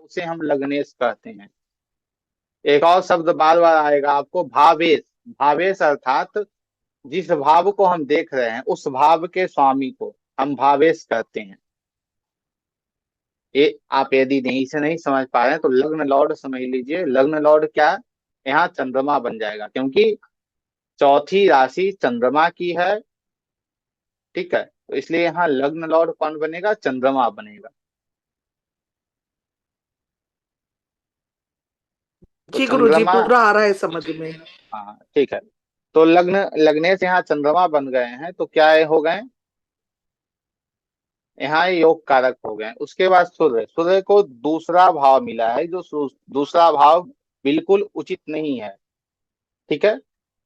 उसे हम लग्नेश कहते हैं। एक और शब्द बार बार आएगा आपको, भावेश। भावेश अर्थात जिस भाव को हम देख रहे हैं उस भाव के स्वामी को हम भावेश कहते हैं। ये आप यदि नहीं से नहीं समझ पा रहे हैं तो लग्न लॉर्ड समझ लीजिए। लग्न लॉर्ड क्या, यहाँ चंद्रमा बन जाएगा, क्योंकि चौथी राशि चंद्रमा की है। ठीक है, तो इसलिए यहाँ लग्न लॉर्ड कौन बनेगा, चंद्रमा बनेगा। तो जी गुरुजी, चंद्रमा, पूरा आ रहा है समझ में। हाँ ठीक है। तो लग्न लग्नेश यहाँ चंद्रमा बन गए हैं, तो क्या ये हो गए, यहाँ ये योग कारक हो गए। उसके बाद सूर्य, सूर्य को दूसरा भाव मिला है, जो दूसरा भाव बिल्कुल उचित नहीं है। ठीक है,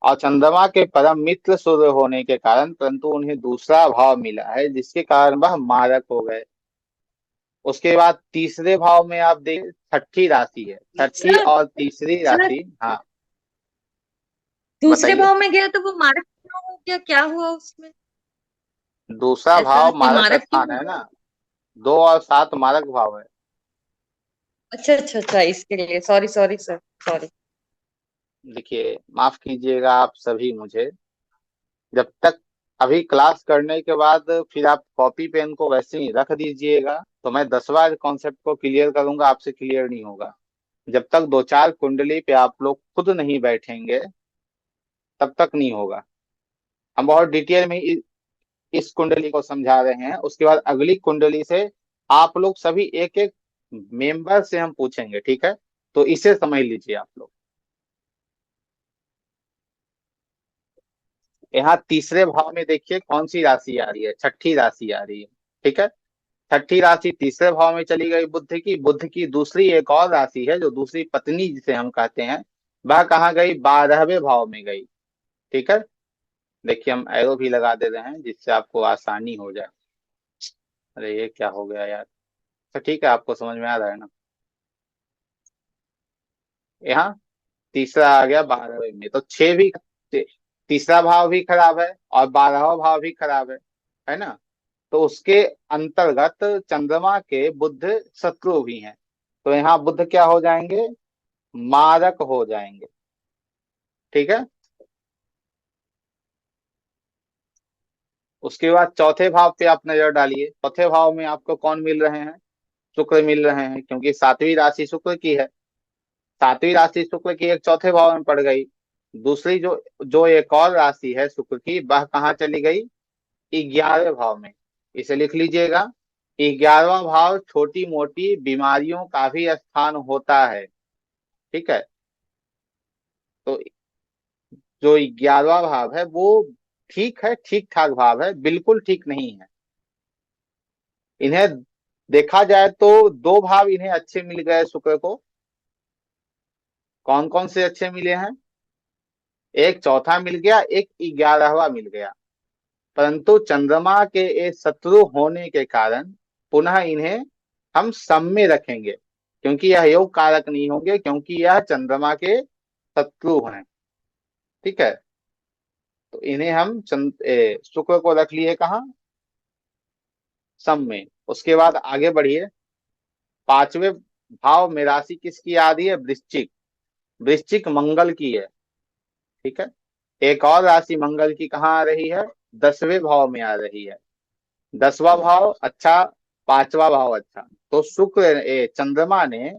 और चंद्रमा के परम मित्र सूर्य होने के कारण परंतु उन्हें दूसरा भाव मिला है, जिसके कारण वह मारक हो गए। उसके बाद तीसरे भाव में आप देख, छठी राशि है, छठी सर और तीसरी सर, राशि। हाँ दूसरे बताइए। भाव में गया तो वो मारक क्यों हो गया, क्या हुआ उसमें? दूसरा ऐसा भाव कि मारक मारक क्यों स्थान हो है गया? ना, 2 और 7 मारक भाव है। अच्छा अच्छा अच्छा, इसके लिए सॉरी सॉरी सर, सॉरी। देखिए, माफ कीजिएगा आप सभी मुझे, जब तक अभी क्लास करने के बाद फिर आप कॉपी पेन को वैसे ही रख दीजिएगा, तो मैं 10 बार कॉन्सेप्ट को क्लियर करूंगा, आपसे क्लियर नहीं होगा। जब तक 2 4 कुंडली पे आप लोग खुद नहीं बैठेंगे तब तक नहीं होगा। हम बहुत डिटेल में इस कुंडली को समझा रहे हैं, उसके बाद अगली कुंडली से आप लोग सभी एक एक मेंबर से हम पूछेंगे। ठीक है, तो इसे समझ लीजिए आप लोग। यहाँ तीसरे भाव में देखिए कौन सी राशि आ रही है, छठी राशि आ रही है। ठीक है, छठी राशि तीसरे भाव में चली गई बुध की। बुध की दूसरी एक और राशि है जो दूसरी पत्नी जिसे हम कहते हैं, वह कहाँ गई, 12वें भाव में गई। ठीक है, देखिए हम एरो भी लगा दे रहे हैं जिससे आपको आसानी हो जाए। अरे ये क्या हो गया यार। तो ठीक है, आपको समझ में आ रहा है ना। यहाँ तीसरा आ गया 12वें में, तो छह भी, तीसरा भाव भी खराब है और 12वां भाव भी खराब है ना। तो उसके अंतर्गत चंद्रमा के बुध शत्रु भी हैं, तो यहाँ बुध क्या हो जाएंगे, मारक हो जाएंगे। ठीक है, उसके बाद चौथे भाव पे आप नजर डालिए। चौथे भाव में आपको कौन मिल रहे हैं, शुक्र मिल रहे हैं, क्योंकि सातवीं राशि शुक्र की है। सातवीं राशि शुक्र की एक चौथे भाव में पड़ गई। दूसरी जो जो एक और राशि है शुक्र की, वह कहाँ चली गई, 11वें भाव में। इसे लिख लीजिएगा, 11वां भाव छोटी मोटी बीमारियों का भी स्थान होता है। ठीक है, तो जो 11वां भाव है वो ठीक है, ठीक ठाक भाव है, बिल्कुल ठीक नहीं है। इन्हें देखा जाए तो 2 भाव इन्हें अच्छे मिल गए शुक्र को। कौन कौन से अच्छे मिले हैं, एक चौथा मिल गया, एक 11वां मिल गया। परंतु चंद्रमा के ये शत्रु होने के कारण पुनः इन्हें हम सम में रखेंगे, क्योंकि यह योग कारक नहीं होंगे, क्योंकि यह चंद्रमा के शत्रु हैं। ठीक है, तो इन्हें हम शुक्र को रख लिए कहाँ, सम में। उसके बाद आगे बढ़िए, 5वें भाव में राशि किसकी आ रही है, वृश्चिक। वृश्चिक मंगल की है। ठीक है, एक और राशि मंगल की कहाँ आ रही है, 10वें भाव में आ रही है। 10वां भाव अच्छा, 5वां भाव अच्छा। तो शुक्र चंद्रमा ने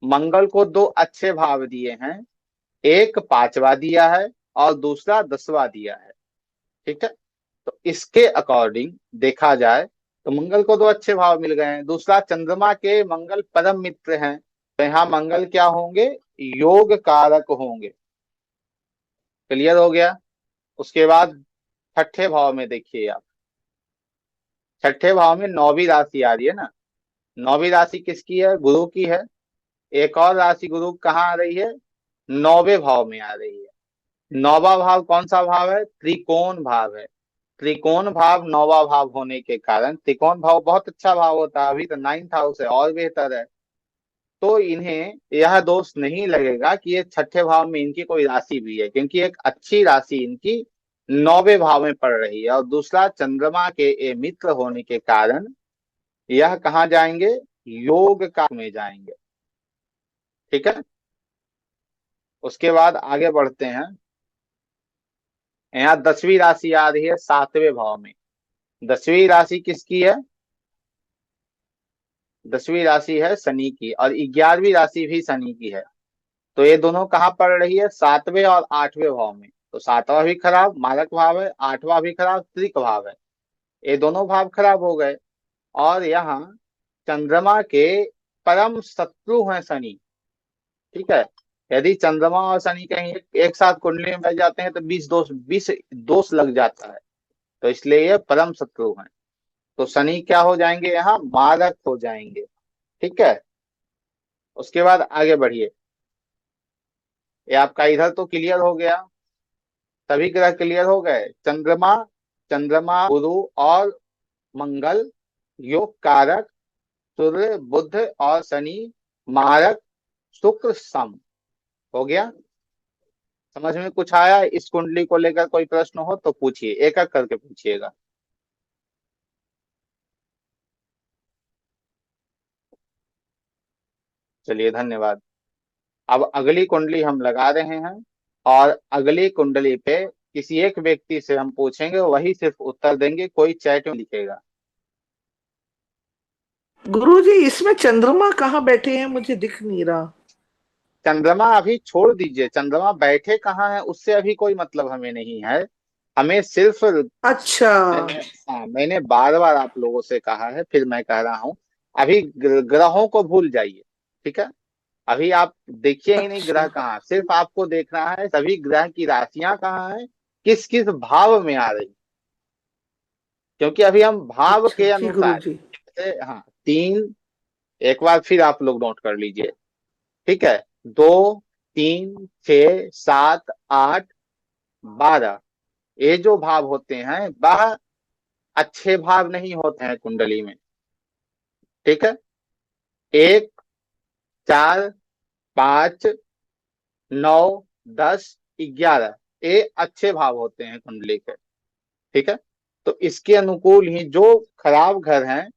मंगल को 2 अच्छे भाव दिए हैं, एक 5वां दिया है और दूसरा 10वां दिया है। ठीक है, तो इसके अकॉर्डिंग देखा जाए तो मंगल को 2 अच्छे भाव मिल गए हैं। दूसरा, चंद्रमा के मंगल परम मित्र हैं, तो यहाँ मंगल क्या होंगे, योग कारक होंगे। क्लियर हो गया। उसके बाद छठे भाव में देखिए आप, छठे भाव में 9वीं राशि आ रही है ना। 9वीं राशि किसकी है, गुरु की है। एक और राशि गुरु कहाँ आ रही है, 9वें भाव में आ रही है। 9वां भाव कौन सा भाव है, त्रिकोण भाव है। त्रिकोण भाव 9वां भाव होने के कारण, त्रिकोण भाव बहुत अच्छा भाव होता है, अभी तो 9th हाउस है और बेहतर है। तो इन्हें यह दोष नहीं लगेगा कि ये छठे भाव में इनकी कोई राशि भी है, क्योंकि एक अच्छी राशि इनकी 9वें भाव में पड़ रही है। और दूसरा, चंद्रमा के ये मित्र होने के कारण यह कहाँ जाएंगे, योग का में जाएंगे। ठीक है। उसके बाद आगे बढ़ते हैं। यहाँ 10वीं राशि आ रही है 7वें भाव में। 10वीं राशि किसकी है? 10वीं राशि है शनि की, और 11वीं राशि भी शनि की है। तो ये दोनों कहाँ पड़ रही है? 7वें और 8वें भाव में। तो 7वां भी खराब मारक भाव है, 8वां भी खराब त्रिक भाव है। ये दोनों भाव खराब हो गए। और यहाँ चंद्रमा के परम शत्रु हैं शनि। ठीक है। यदि चंद्रमा और शनि कहीं एक साथ कुंडली में बैठ जाते हैं तो 20 दोष लग जाता है। तो इसलिए ये परम शत्रु हैं। तो शनि क्या हो जाएंगे? यहाँ मारक हो जाएंगे। ठीक है। उसके बाद आगे बढ़िए। ये आपका इधर तो क्लियर हो गया। सभी ग्रह क्लियर हो गए। चंद्रमा, चंद्रमा गुरु और मंगल योग कारक, सूर्य बुध और शनि मारक, शुक्र सम। हो गया। समझ में कुछ आया? इस कुंडली को लेकर कोई प्रश्न हो तो पूछिए, एक एक करके पूछिएगा। चलिए धन्यवाद। अब अगली कुंडली हम लगा रहे हैं, और अगली कुंडली पे किसी एक व्यक्ति से हम पूछेंगे, वही सिर्फ उत्तर देंगे, कोई चैट में लिखेगा। गुरुजी, इसमें चंद्रमा कहाँ बैठे हैं, मुझे दिख नहीं रहा। चंद्रमा अभी छोड़ दीजिए, चंद्रमा बैठे कहाँ है उससे अभी कोई मतलब हमें नहीं है। हमें सिर्फ, अच्छा। मैंने बार बार आप लोगों से कहा है, फिर मैं कह रहा हूँ, अभी ग्रहों को भूल जाइए। ठीक है। अभी आप देखिए ही नहीं अच्छा। ग्रह कहाँ, सिर्फ आपको देखना है सभी ग्रह की राशियां कहाँ है, किस किस भाव में आ रही। क्योंकि अभी हम भाव अच्छा के जी अनुसार, गुरुजी। जैसे हाँ तीन, एक बार फिर आप लोग नोट कर लीजिए। ठीक है। 2, 3, 6, 7, 8, 12, ये जो भाव होते हैं वह अच्छे भाव नहीं होते हैं कुंडली में। ठीक है। 1, 4, 5, 9, 10, 11, ये अच्छे भाव होते हैं कुंडली के। ठीक है। तो इसके अनुकूल ही जो खराब घर हैं,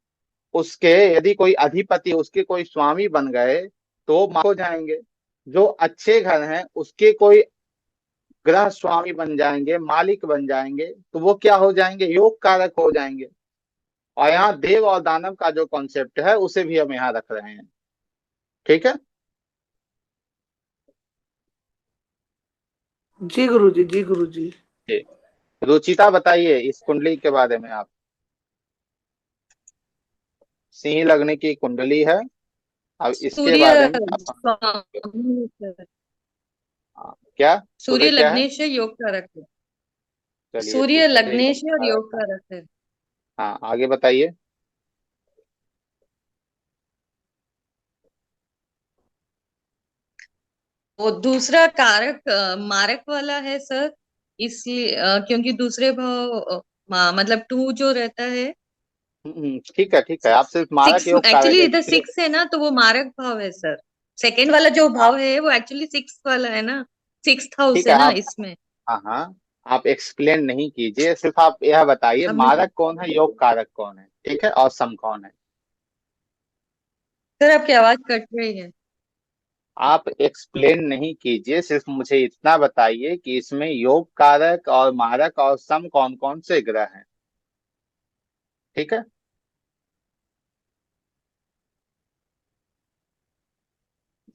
उसके यदि कोई अधिपति, उसके कोई स्वामी बन गए तो हो जाएंगे। जो अच्छे घर हैं उसके कोई ग्रह स्वामी बन जाएंगे, मालिक बन जाएंगे, तो वो क्या हो जाएंगे? योग कारक हो जाएंगे। और यहाँ देव और दानव का जो कॉन्सेप्ट है उसे भी हम यहाँ रख रहे हैं। ठीक है। जी गुरुजी, जी गुरुजी। जी। रुचिता बताइए इस कुंडली के बारे में आप। सिंह लग्न की कुंडली है। अब इसके सूर्य बारे में आप, स्वामी है। हाँ, क्या सूर्य सूर्य क्या है? लग्नेश है, योग कारक है। चलिए सूर्य ठीक है, यही लग्नेश है और बता योग रखा है। कारक है। हाँ आगे बताइए। वो दूसरा कारक मारक वाला है सर। इसलिए क्योंकि दूसरे भाव मतलब 2 जो रहता है। ठीक है, ठीक है, आप सिर्फ मारक 6 योग कारक एक्चुअली इधर एक्सप्लेन। 6 है ना, तो वो मारक भाव है सर। सेकेंड वाला जो भाव है वो एक्चुअली 6 वाला है ना। 6th हाउस ठीक है है ना आप, इसमें। हाँ हाँ, आप एक्सप्लेन नहीं कीजिए, सिर्फ आप यह बताइए अब मैं मारक कौन है, योग कारक कौन है, ठीक है, और सम कौन है। सर आपकी आवाज कट रही है। आप एक्सप्लेन नहीं कीजिए, सिर्फ मुझे इतना बताइए कि इसमें योग कारक और मारक और सम कौन कौन से ग्रह हैं। ठीक है।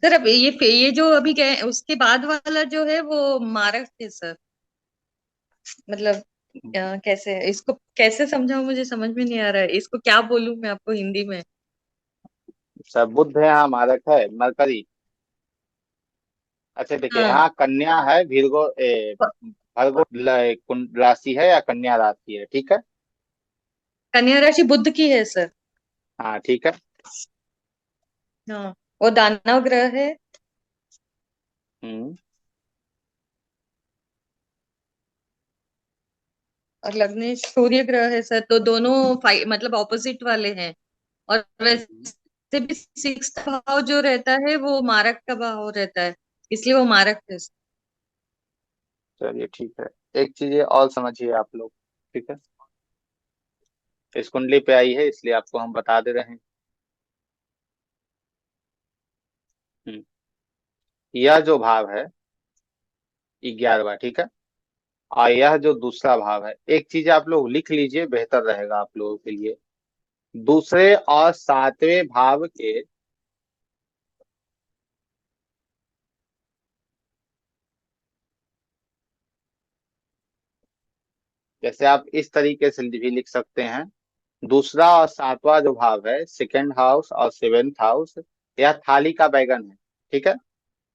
सर अब ये जो अभी गए उसके बाद वाला जो है वो मारक है सर। मतलब कैसे इसको कैसे समझाऊं, मुझे समझ में नहीं आ रहा है, इसको क्या बोलूं मैं आपको हिंदी में। सब बुध है यहाँ, मारक है मरकरी। अच्छा देखिए, हाँ। यहाँ कन्या है, भर्गो राशि है या कन्या राशि है। ठीक है। कन्या राशि बुध की है सर। हाँ ठीक है। हाँ। वो दानव ग्रह है। हम्म। और लग्नेश सूर्य ग्रह है सर, तो दोनों मतलब ऑपोजिट वाले हैं। और हम्म। वैसे भी 6th भाव जो रहता है वो मारक का भाव रहता है, इसलिए वो मारक है। चलिए ठीक है। एक चीज ये और समझिए आप लोग। ठीक है। इस कुंडली पे आई है इसलिए आपको हम बता दे रहे हैं। हम्म। यह जो भाव है 11वां, ठीक है, और यह जो दूसरा भाव है, एक चीज आप लोग लिख लीजिए, बेहतर रहेगा आप लोगों के लिए। दूसरे और सातवें भाव के जैसे आप इस तरीके से भी लिख सकते हैं। दूसरा और सातवां जो भाव है, सेकेंड हाउस और सेवेंथ हाउस, यह थाली का बैगन है, ठीक है।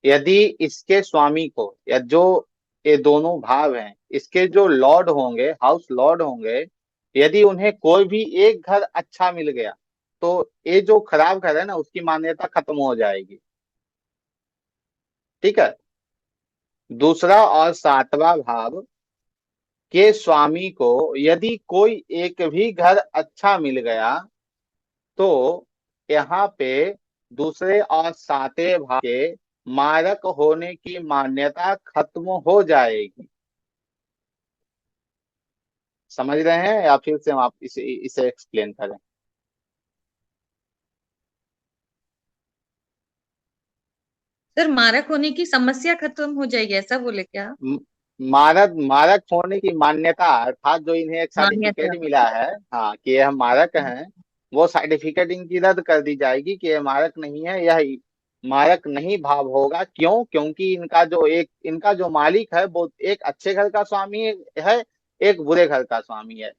यदि इसके स्वामी को, या जो ये दोनों भाव हैं, इसके जो लॉर्ड होंगे, हाउस लॉर्ड होंगे, यदि उन्हें कोई भी एक घर अच्छा मिल गया, तो ये जो खराब घर है ना, उसकी मान्यता खत्म हो जाएगी, ठीक है। दूसरा और सातवां भाव के स्वामी को यदि कोई एक भी घर अच्छा मिल गया, तो यहाँ पे दूसरे और सातवें भाव के मारक होने की मान्यता खत्म हो जाएगी। समझ रहे हैं, या फिर से हम आप इसे इसे एक्सप्लेन करें? सर मारक होने की समस्या खत्म हो जाएगी ऐसा बोले क्या? म- मारक मारक होने की मान्यता, अर्थात जो इन्हें एक मान्यता। सर्टिफिकेट मिला है, हाँ, कि यह मारक हैं, वो सर्टिफिकेट इनकी रद्द कर दी जाएगी कि यह मारक नहीं है, यह मारक नहीं भाव होगा। क्यों? क्योंकि इनका जो मालिक है, वो एक अच्छे घर का स्वामी है, एक बुरे घर का स्वामी है।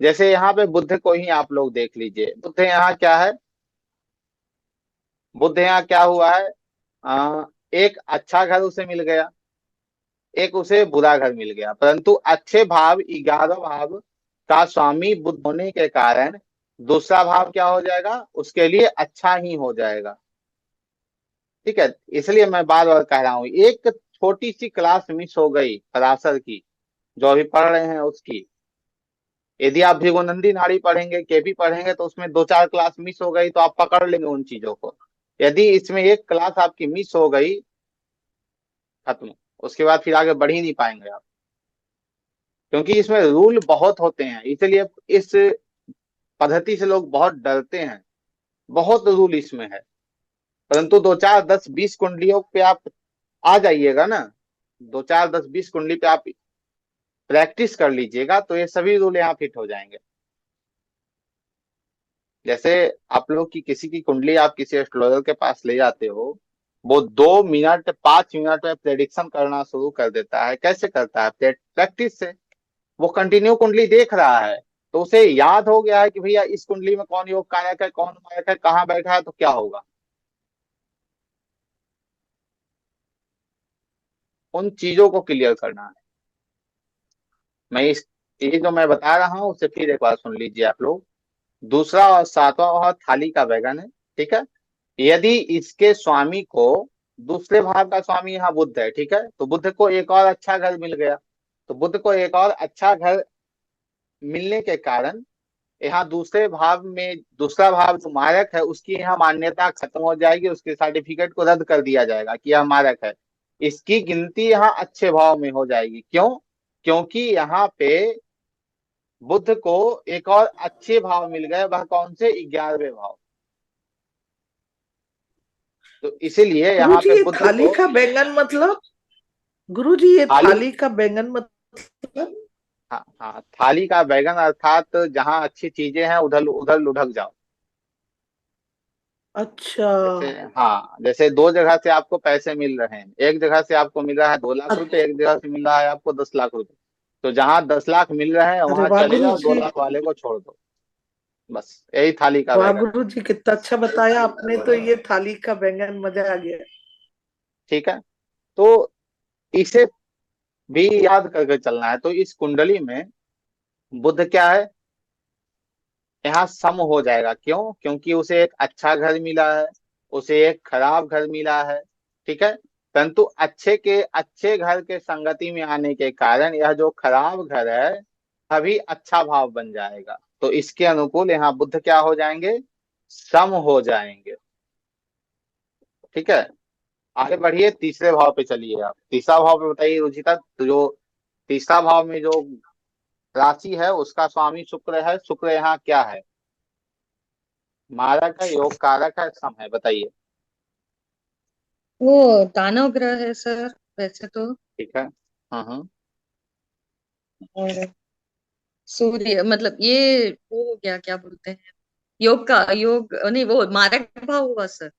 जैसे यहाँ पे बुद्ध को ही आप लोग देख लीजिए। बुद्ध यहाँ क्या है? बुद्ध यहाँ क्या हुआ है? एक अच्छा घर उसे मिल गया, एक उसे बुरा घर मिल गया, परंतु अच्छे भाव 11 भाव का स्वामी बुद्ध होने के कारण दूसरा भाव क्या हो जाएगा? उसके लिए अच्छा ही हो जाएगा, ठीक है। इसलिए मैं बार बार कह रहा हूं, एक छोटी सी क्लास मिस हो गई पराशर की, जो अभी पढ़ रहे हैं उसकी। यदि आप भृगुनंदी नाड़ी पढ़ेंगे, केपी पढ़ेंगे, तो उसमें दो चार क्लास मिस हो गई तो आप पकड़ लेंगे उन चीजों को। यदि इसमें एक क्लास आपकी मिस हो गई, खत्म। उसके बाद फिर आगे बढ़ ही नहीं पाएंगे आप, क्योंकि इसमें रूल बहुत होते हैं, इसलिए इस पद्धति से लोग बहुत डरते हैं। बहुत रूल इसमें है, परंतु दो चार दस बीस कुंडलियों पे आप आ जाइएगा ना, दो चार दस बीस कुंडली पे आप प्रैक्टिस कर लीजिएगा, तो ये सभी रूल यहाँ फिट हो जाएंगे। जैसे आप लोग की किसी की कुंडली आप किसी एस्ट्रोलॉजर के पास ले जाते हो, वो 2 मिनट 5 मिनट में प्रेडिक्शन करना शुरू कर देता है। कैसे करता है? प्रैक्टिस से। वो कंटिन्यू कुंडली देख रहा है, तो उसे याद हो गया है कि भैया इस कुंडली में कौन योग कारक है, कौन मारक है, कहाँ बैठा है, तो क्या होगा। उन चीजों को क्लियर करना है। मैं इस ये जो मैं बता रहा हूँ उसे फिर एक बार सुन लीजिए आप लोग। दूसरा और सातवां वह थाली का बैगन है, ठीक है। यदि इसके स्वामी को, दूसरे भाव का स्वामी यहाँ बुद्ध है, ठीक है, तो बुद्ध को एक और अच्छा घर मिल गया। तो बुद्ध को एक और अच्छा घर मिलने के कारण यहाँ दूसरे भाव में दूसरा भाव जो मारक है, उसकी यहाँ मान्यता खत्म हो जाएगी, उसके सर्टिफिकेट को रद्द कर दिया जाएगा कि यह मारक है। इसकी गिनती यहाँ अच्छे भाव में हो जाएगी। क्यों? क्योंकि यहाँ पे बुद्ध को एक और अच्छे भाव मिल गए, वह कौन से? 11वें भाव। तो इसीलिए यहाँ गुरुजी पे ये बुद्ध थाली को का बैंगन मतलब, गुरुजी ये थाली, थाली का बैंगन मतलब? हाँ हाँ, थाली का बैगन अर्थात जहाँ अच्छी चीजें हैं उधर उधर लुढ़क जाओ। अच्छा। जैसे, हाँ, जैसे दो जगह से आपको पैसे मिल रहे हैं, एक जगह से आपको मिल रहा है 2 लाख रुपए, एक जगह से मिल रहा है आपको 10 लाख रुपए। तो जहाँ 10 लाख मिल रहे हैं अरे वहां वाह चले जाओ, दो गुरुजी। लाख वाले को छोड़ दो। बस यही थाली का वाह बैगन है, गुरुजी कितना अच्छा बताया आपने, तो ये थाली का बैंगन मजा आ गया। ठीक है। तो इसे भी याद करके चलना है। तो इस कुंडली में बुद्ध क्या है? यहाँ सम हो जाएगा। क्यों? क्योंकि उसे एक अच्छा घर मिला है, उसे एक खराब घर मिला है, ठीक है। परंतु अच्छे घर के संगति में आने के कारण यह जो खराब घर है, अभी अच्छा भाव बन जाएगा। तो इसके अनुकूल यहाँ बुद्ध क्या हो जाएंगे? सम हो जाएंगे, ठीक है। आगे बढ़िए, तीसरे भाव पे चलिए। आप तीसरा भाव पे बताइए रुचिता। तो जो तीसरा भाव में जो राशि है, उसका स्वामी शुक्र है। शुक्र यहाँ क्या है? मारक है, योग कारक है, सम है। बताइए। वो दानव ग्रह है सर वैसे तो। ठीक है। हाँ हाँ। और सूर्य मतलब ये वो हो गया, क्या बोलते हैं, योग का योग नहीं, वो मारक भाव हुआ सर।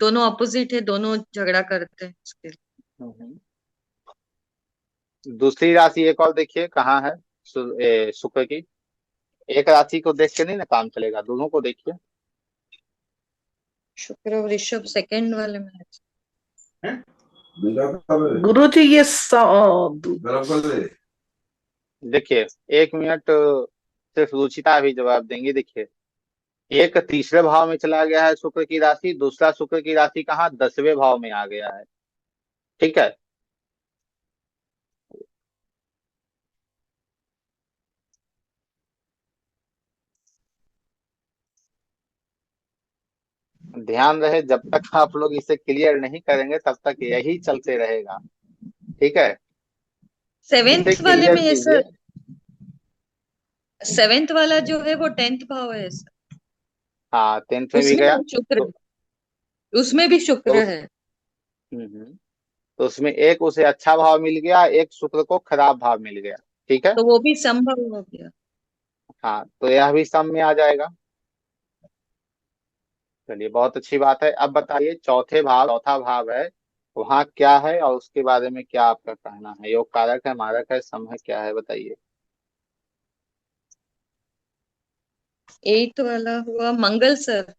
दोनों अपोजिट है, दोनों झगड़ा करते हैं इसके लिए। हम्म। दूसरी राशि एक और देखिए कहाँ है। शुक्र की। एक राशि को देख के नहीं ना काम चलेगा, दोनों को देखिए। शुक्र और ऋषभ सेकंड वाले में है। गुरु जी ये देखिए, एक मिनट, सिर्फ रुचिता भी जवाब देंगे। देखिए, एक तीसरे भाव में चला गया है शुक्र की राशि, दूसरा शुक्र की राशि कहाँ 10वें भाव में आ गया है। ठीक है। ध्यान रहे, जब तक आप लोग इसे क्लियर नहीं करेंगे तब तक यही चलते रहेगा। ठीक है। इसे सेवेंथ वाले क्लियर में है कीजिए। सर। सेवेंथ वाला जो है वो 10th भाव है सर। हाँ, 10th में भी उसमें गया। भी शुक्र, तो, उसमें भी तो शुक्र उस है। तो उसमें एक उसे अच्छा भाव मिल गया, एक शुक्र को खराब भाव मिल गया। ठीक है। तो वो भी संभव हो गया। हाँ, तो यह भी सम में आ जाएगा। चलिए, बहुत अच्छी बात है। अब बताइए, चौथा भाव है, वहाँ क्या है और उसके बारे में क्या आपका कहना है? योग कारक है, मारक है, सम है, क्या है, बताइए। एट वाला हुआ मंगल सर।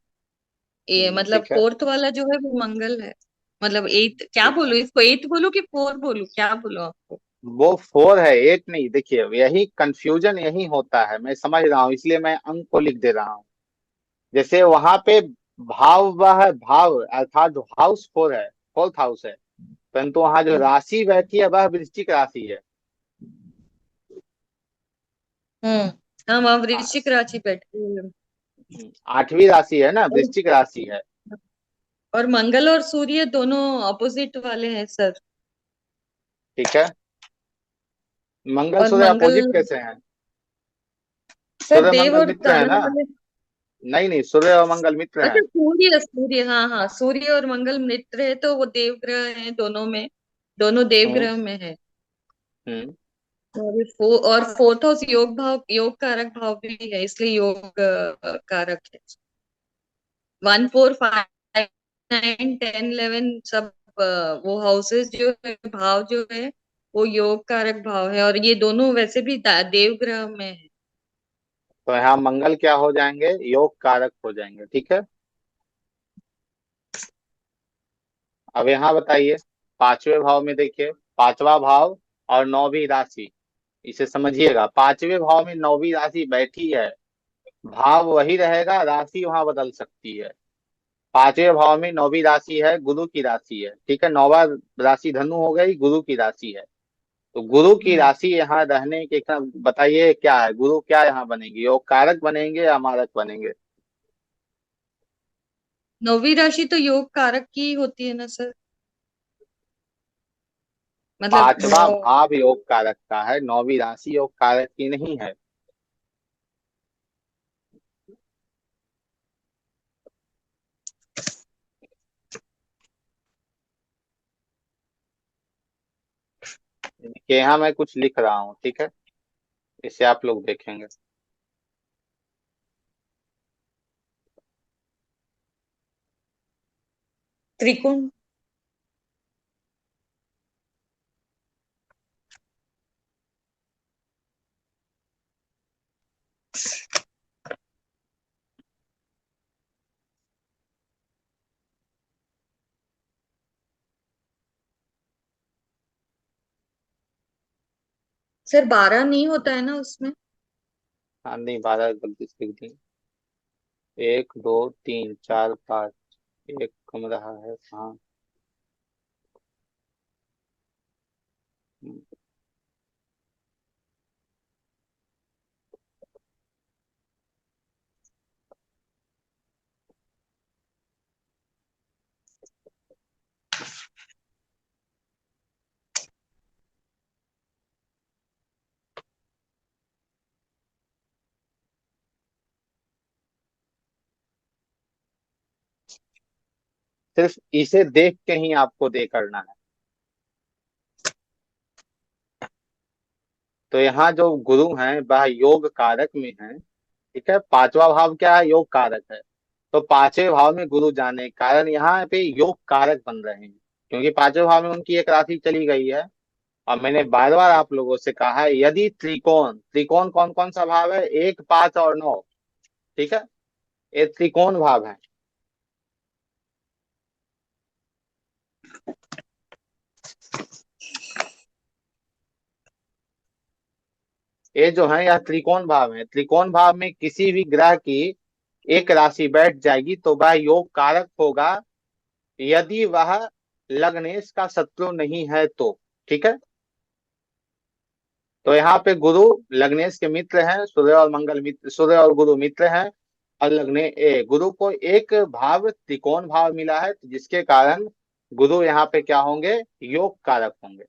ये मतलब ठीक है। फोर्थ वाला जो है वो मंगल है। मतलब एट क्या ठीक है। बोलूं इसको, एट बोलूं कि फोर बोलूं, क्या बोलूं आपको? वो 4 है, 8 नहीं। देखिए, यही कंफ्यूजन यही होता है, मैं समझ रहा हूँ, इसलिए मैं अंक को लिख दे रहा हूँ। जैसे वहां पे भाव वह है, भाव अर्थात जो हाउस 4 है, 4th हाउस है, परंतु वहां जो हम्म। राशि बैठी है वह वृश्चिक राशि है। हम अब आ- वृश्चिक राशि बैठे हुए हैं। 8वीं राशि है ना, और वृश्चिक राशि है। और मंगल और सूर्य दोनों अपोजिट वाले हैं सर। ठीक है। मंगल और सूर्य मंगल अपोजिट कैसे हैं? सर सूर्य देव मंगल और मित्र है दानव ना? वाले। नहीं नहीं, सूर्य और मंगल मित्र अच्छा हैं। सूर्य, सूर्य हाँ हाँ, सूर्य और मंगल मित्र है तो वो देव ग्रह है दोनों में। दोनों देव हम्म। ग्रह में है। हम्म। और फोर्थ हाउस योग भाव, योग कारक भाव भी है, इसलिए योग कारक है। 1 4 5 9 10 11 सब वो हाउसेस जो है, भाव जो है वो योग कारक भाव है, और ये दोनों वैसे भी देव ग्रह में है। तो यहाँ मंगल क्या हो जाएंगे? योग कारक हो जाएंगे। ठीक है। अब यहाँ बताइए, 5वें भाव में देखिए, 5वां भाव और 9वीं राशि, इसे समझिएगा। 5वें भाव में 9वीं राशि बैठी है, भाव वही रहेगा, राशि वहां बदल सकती है। 5वें भाव में 9वीं राशि है, गुरु की राशि है। ठीक है, 9वां राशि धनु हो गई, गुरु की राशि है। तो गुरु की हम्म। राशि यहाँ रहने के बताइए क्या है, गुरु क्या यहाँ बनेगी? योग कारक बनेंगे या मारक बनेंगे? नौवीं राशि तो योग कारक की होती है ना सर। मतलब 5वां भाव योग कारक का है, 9वीं राशि योग कारक की नहीं है। कि यहाँ मैं कुछ लिख रहा हूँ, ठीक है, इसे आप लोग देखेंगे। त्रिकोण। सर 12 नहीं होता है ना उसमें? हाँ नहीं, 12 गलती से लिख दी। 1 2 3 4 5, एक कम रहा है, हाँ। सिर्फ इसे देख के ही आपको दे करना है। तो यहाँ जो गुरु हैं वह योग कारक में है। ठीक है, पांचवा भाव क्या है? योग कारक है। तो पांचवें भाव में गुरु जाने के कारण यहाँ पे योग कारक बन रहे हैं, क्योंकि पांचवें भाव में उनकी एक राशि चली गई है। और मैंने बार बार आप लोगों से कहा है, यदि त्रिकोण, त्रिकोण कौन कौन सा भाव है? 1, 5 और 9। ठीक है, ये त्रिकोण भाव है। ये जो है यह त्रिकोण भाव है। त्रिकोण भाव में किसी भी ग्रह की एक राशि बैठ जाएगी तो वह योग कारक होगा, यदि वह लग्नेश का शत्रु नहीं है तो। ठीक है, तो यहाँ पे गुरु लग्नेश के मित्र हैं, सूर्य और मंगल मित्र, सूर्य और गुरु मित्र हैं। और गुरु को एक भाव त्रिकोण भाव मिला है, जिसके कारण गुरु यहाँ पे क्या होंगे? योग कारक होंगे।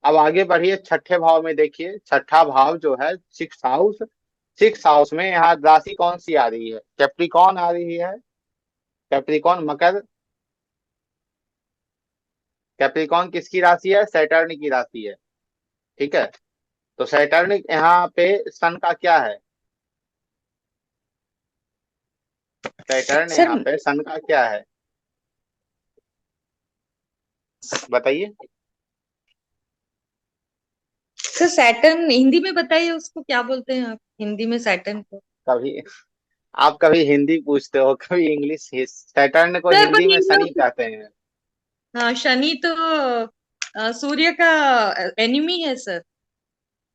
अब आगे बढ़िए, छठे भाव में देखिए। छठा भाव जो है सिक्स हाउस, सिक्स हाउस में यहाँ राशि कौन सी आ रही है? कैप्रिकॉन आ रही है। कैप्रिकॉन मकर, कैप्रिकॉन किसकी राशि है? सैटर्न की राशि है। ठीक है, तो सैटर्न यहाँ पे सन का क्या है? Saturn sir. यहाँ पे सन का क्या है? बताइए। सर सैटर्न हिंदी में बताइए, उसको क्या बोलते हैं आप हिंदी में सैटर्न को? कभी आप कभी हिंदी पूछते हो, कभी इंग्लिश। सैटर्न को सर पर हिंदी में ये शनि लोग, कहते हैं। हाँ शनि तो सूर्य का एनिमी है सर।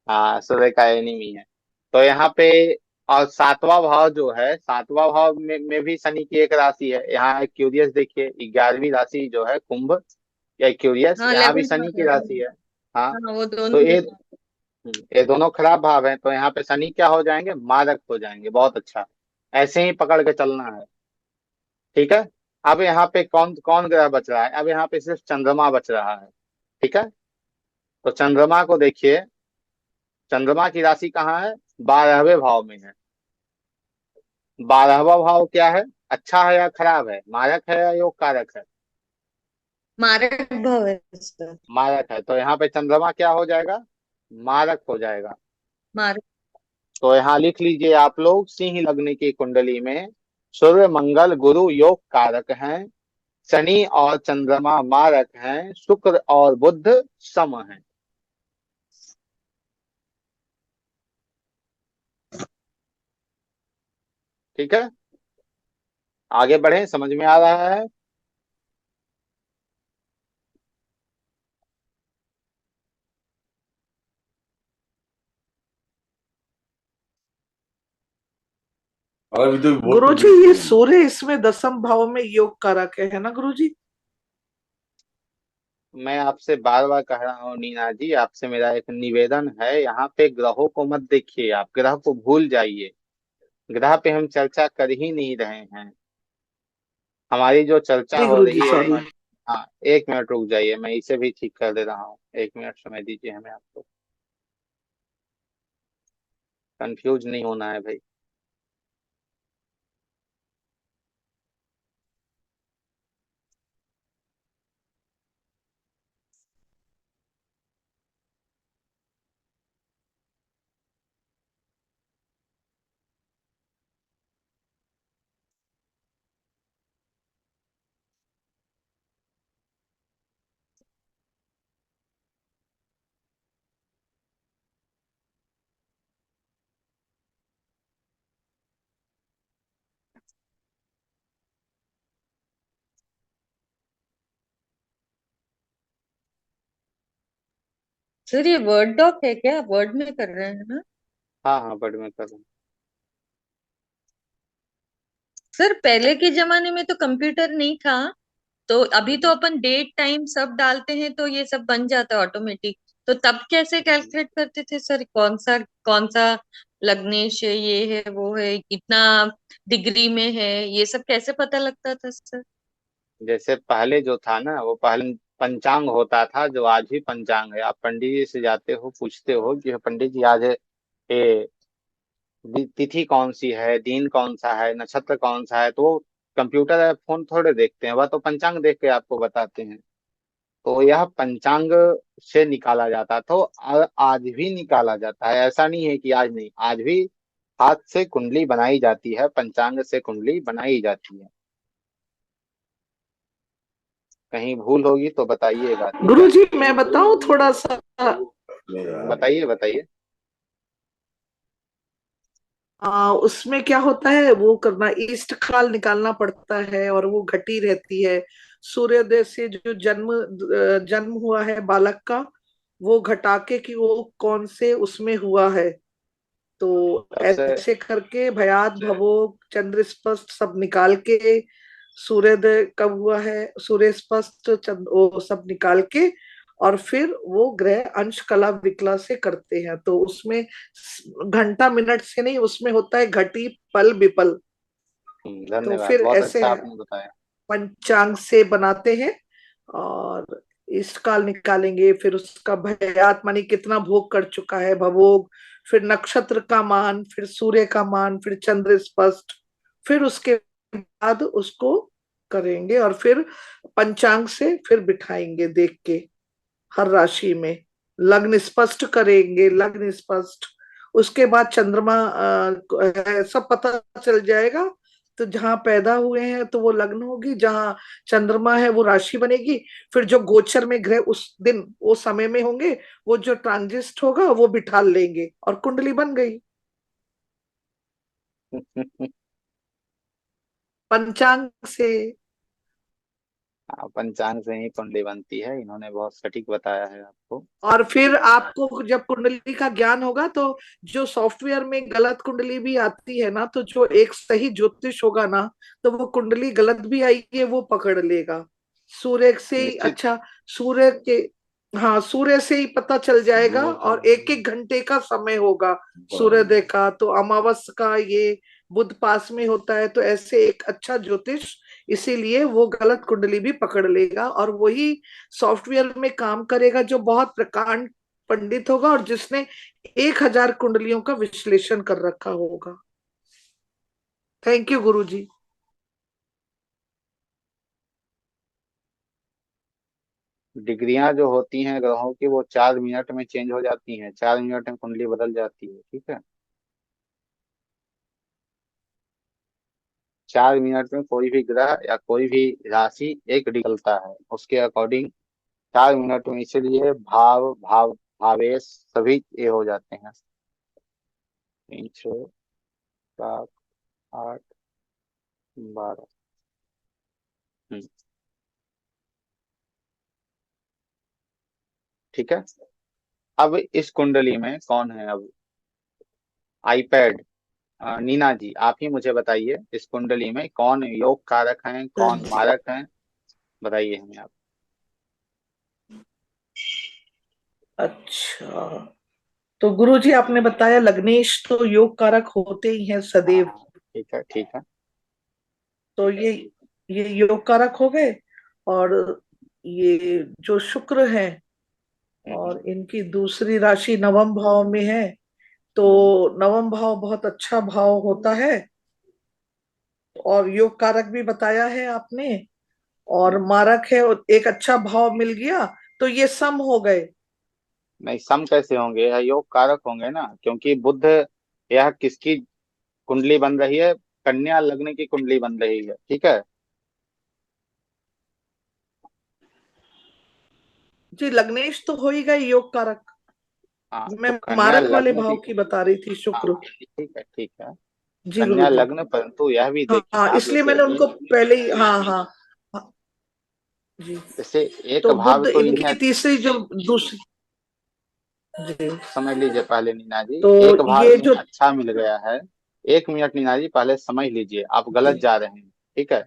हाँ, सूर्य का एनिमी है। तो यहाँ पे, और सातवां भाव जो है, सातवां भाव में भी शनि की एक राशि है। यहाँ क्यूरियस देखिए, 11वीं राशि जो है कुंभ या क्यूरियस, हाँ यहाँ भी 11th शनि भाव की है। राशि है। हाँ, हाँ वो तो दोनों। ये दोनों खराब भाव हैं, तो यहाँ पे शनि क्या हो जाएंगे? मारक हो जाएंगे। बहुत अच्छा, ऐसे ही पकड़ के चलना है। ठीक है, अब यहाँ पे कौन कौन ग्रह बच रहा है? अब यहाँ पे सिर्फ चंद्रमा बच रहा है। ठीक है, तो चंद्रमा को देखिए। चंद्रमा की राशि कहाँ है? 12वें भाव में है। 12वां भाव क्या है? अच्छा है या खराब है? मारक है या योग कारक है? मारक भाव है सर। मारक है, तो यहाँ पे चंद्रमा क्या हो जाएगा? मारक हो जाएगा। मारक। तो यहाँ लिख लीजिए आप लोग, सिंह लग्न की कुंडली में सूर्य मंगल गुरु योग कारक हैं, शनि और चंद्रमा मारक हैं, शुक्र और बुध सम हैं। ठीक है, आगे बढ़े, समझ में आ रहा है? और भी तो बहुत गुरुजी, कुछ ये है। सूर्य इसमें दसम भाव में योग कारक है ना गुरुजी? मैं आपसे बार बार कह रहा हूँ नीना जी, आपसे मेरा एक निवेदन है, यहाँ पे ग्रहों को मत देखिए, आप ग्रह को भूल जाइए। ग्रह पे हम चर्चा कर ही नहीं रहे हैं। हमारी जो चर्चा जी हो गुरुजी, रही है सॉरी। हाँ, 1 मिनट रुक जाइए, मैं इसे भी ठीक कर दे रहा हूँ। 1 मिनट समय दीजिए हमें, आपको कंफ्यूज नहीं होना है भाई। सर ये वर्ड डॉक है क्या? वर्ड में कर रहे हैं ना? हाँ हाँ, बट मैं कर रहा हूँ। सर पहले के जमाने में तो कंप्यूटर नहीं था, तो अभी तो हम्म, अपन डेट टाइम सब डालते हैं तो ये सब बन जाता है ऑटोमेटिक। तो तब कैसे हम्म। कैलकुलेट करते थे सर? कौन सा लग्नेश है, ये है वो है, इतना डिग्री में है, ये सब कैसे पता लगता था सर? जैसे पहले जो था ना, वो पहले पंचांग होता था, जो आज भी पंचांग है। आप पंडित जी से जाते हो, पूछते हो कि पंडित जी आज ये तिथि कौन सी है, दिन कौन सा है, नक्षत्र कौन सा है, तो कंप्यूटर या फोन थोड़े देखते हैं, वह तो पंचांग देख के आपको बताते हैं। तो यह पंचांग से निकाला जाता था, और आज भी निकाला जाता है। ऐसा नहीं है कि आज नहीं, आज भी हाथ से कुंडली बनाई जाती है, पंचांग से कुंडली बनाई जाती है। कहीं भूल होगी तो बताइएगा, ठीक है? गुरुजी मैं बताऊं थोड़ा सा? बताइए बताइए। उसमें क्या होता है, वो करना, ईस्ट खाल निकालना पड़ता है, और वो घटी रहती है। सूर्योदय से जो जन्म हुआ है बालक का, वो घटा के कि वो कौन से उसमें हुआ है। तो सबसे ऐसे करके भयात भवोग चंद्र स्पष्ट सब निकाल के, सूर्योदय कब हुआ है, सूर्य स्पष्ट चंद्र, वो सब निकाल के, और फिर वो ग्रह अंश कला विकला से करते हैं। तो उसमें घंटा मिनट से नहीं, उसमें होता है घटी पल विपल। तो धन्यवाद, फिर बहुत ऐसे अच्छा आपने बताया। पंचांग से बनाते हैं, और इष्ट काल निकालेंगे, फिर उसका भयात मानी कितना भोग कर चुका है भवोग, फिर नक्षत्र का मान, फिर सूर्य का मान, फिर चंद्र स्पष्ट, फिर उसके बाद उसको करेंगे, और फिर पंचांग से फिर बिठाएंगे देख के हर राशि में, लग्न स्पष्ट करेंगे, लग्न स्पष्ट। उसके बाद चंद्रमा सब पता चल जाएगा। तो जहां पैदा हुए हैं तो वो लग्न होगी, जहां चंद्रमा है वो राशि बनेगी। फिर जो गोचर में ग्रह उस दिन वो समय में होंगे, वो जो ट्रांजिस्ट होगा वो बिठा लेंगे, और कुंडली बन गई पंचांग से। हाँ, पंचांग से ही कुंडली बनती है, इन्होंने बहुत सटीक बताया है आपको। और फिर आपको जब कुंडली का ज्ञान होगा, तो जो सॉफ्टवेयर में गलत कुंडली भी आती है ना, तो जो एक सही ज्योतिष होगा ना, तो वो कुंडली गलत भी आई है वो पकड़ लेगा। सूर्य से ही, निश्चित। अच्छा, सूर्य के, हाँ, सूर्य से ही पता चल जाएगा, और एक एक घंटे का समय होगा सूर्योदय का, तो अमावस का ये बुध पास में होता है, तो ऐसे एक अच्छा ज्योतिष, इसीलिए वो गलत कुंडली भी पकड़ लेगा, और वही सॉफ्टवेयर में काम करेगा जो बहुत प्रकांड पंडित होगा, और जिसने 1,000 कुंडलियों का विश्लेषण कर रखा होगा। थैंक यू गुरुजी। डिग्रियां जो होती हैं ग्रहों की, वो 4 मिनट में चेंज हो जाती हैं, 4 मिनट में कुंडली बदल जाती है, ठीक है? 4 मिनट में कोई भी ग्रह या कोई भी राशि एक निकलता है, उसके अकॉर्डिंग 4 मिनट में। इसीलिए भावेश सभी ये हो जाते हैं। 3, 6, 7, 8, 12। ठीक है। अब इस कुंडली में कौन है? अब आईपैड, नीना जी आप ही मुझे बताइए, इस कुंडली में कौन योग कारक हैं, कौन मारक हैं? बताइए हमें आप। अच्छा, तो गुरुजी आपने बताया लग्नेश तो योग कारक होते ही हैं सदैव। हाँ, ठीक है ठीक है। तो ये योग कारक हो गए। और ये जो शुक्र है, हम्म, और इनकी दूसरी राशि नवम भाव में है, तो हम्म, नवम भाव बहुत अच्छा भाव होता है। और योग कारक भी बताया है आपने, और हम्म। मारक है, और एक अच्छा भाव मिल गया, तो ये सम हो गए। नहीं, सम कैसे होंगे? यह योग कारक होंगे ना, क्योंकि बुध, यह किसकी कुंडली बन रही है? कन्या लग्न की कुंडली बन रही है, ठीक है? जी, लग्नेश तो हो ही गए योग कारक। हाँ, मैं तो कन्या मारक वाले लग्न भाव की, की बता रही थी, हाँ शुक्र। ठीक है ठीक है। जी कन्या गुरुजी। लग्न, परंतु यह भी देखिए हाँ, आप, इसलिए जैसे मैंने उनको पहले ही, हाँ हाँ, हाँ, जी। जैसे एक तो भाव बुध तो इन्हें, इनकी तीसरी जो दूसरी, जी, समझ लीजिए पहले नीना जी, तो एक भाव ये इन्हें जो, अच्छा मिल गया है। 1 मिनट नीना जी, पहले समझ लीजिए, आप गलत जी, जा रहे हैं, ठीक है?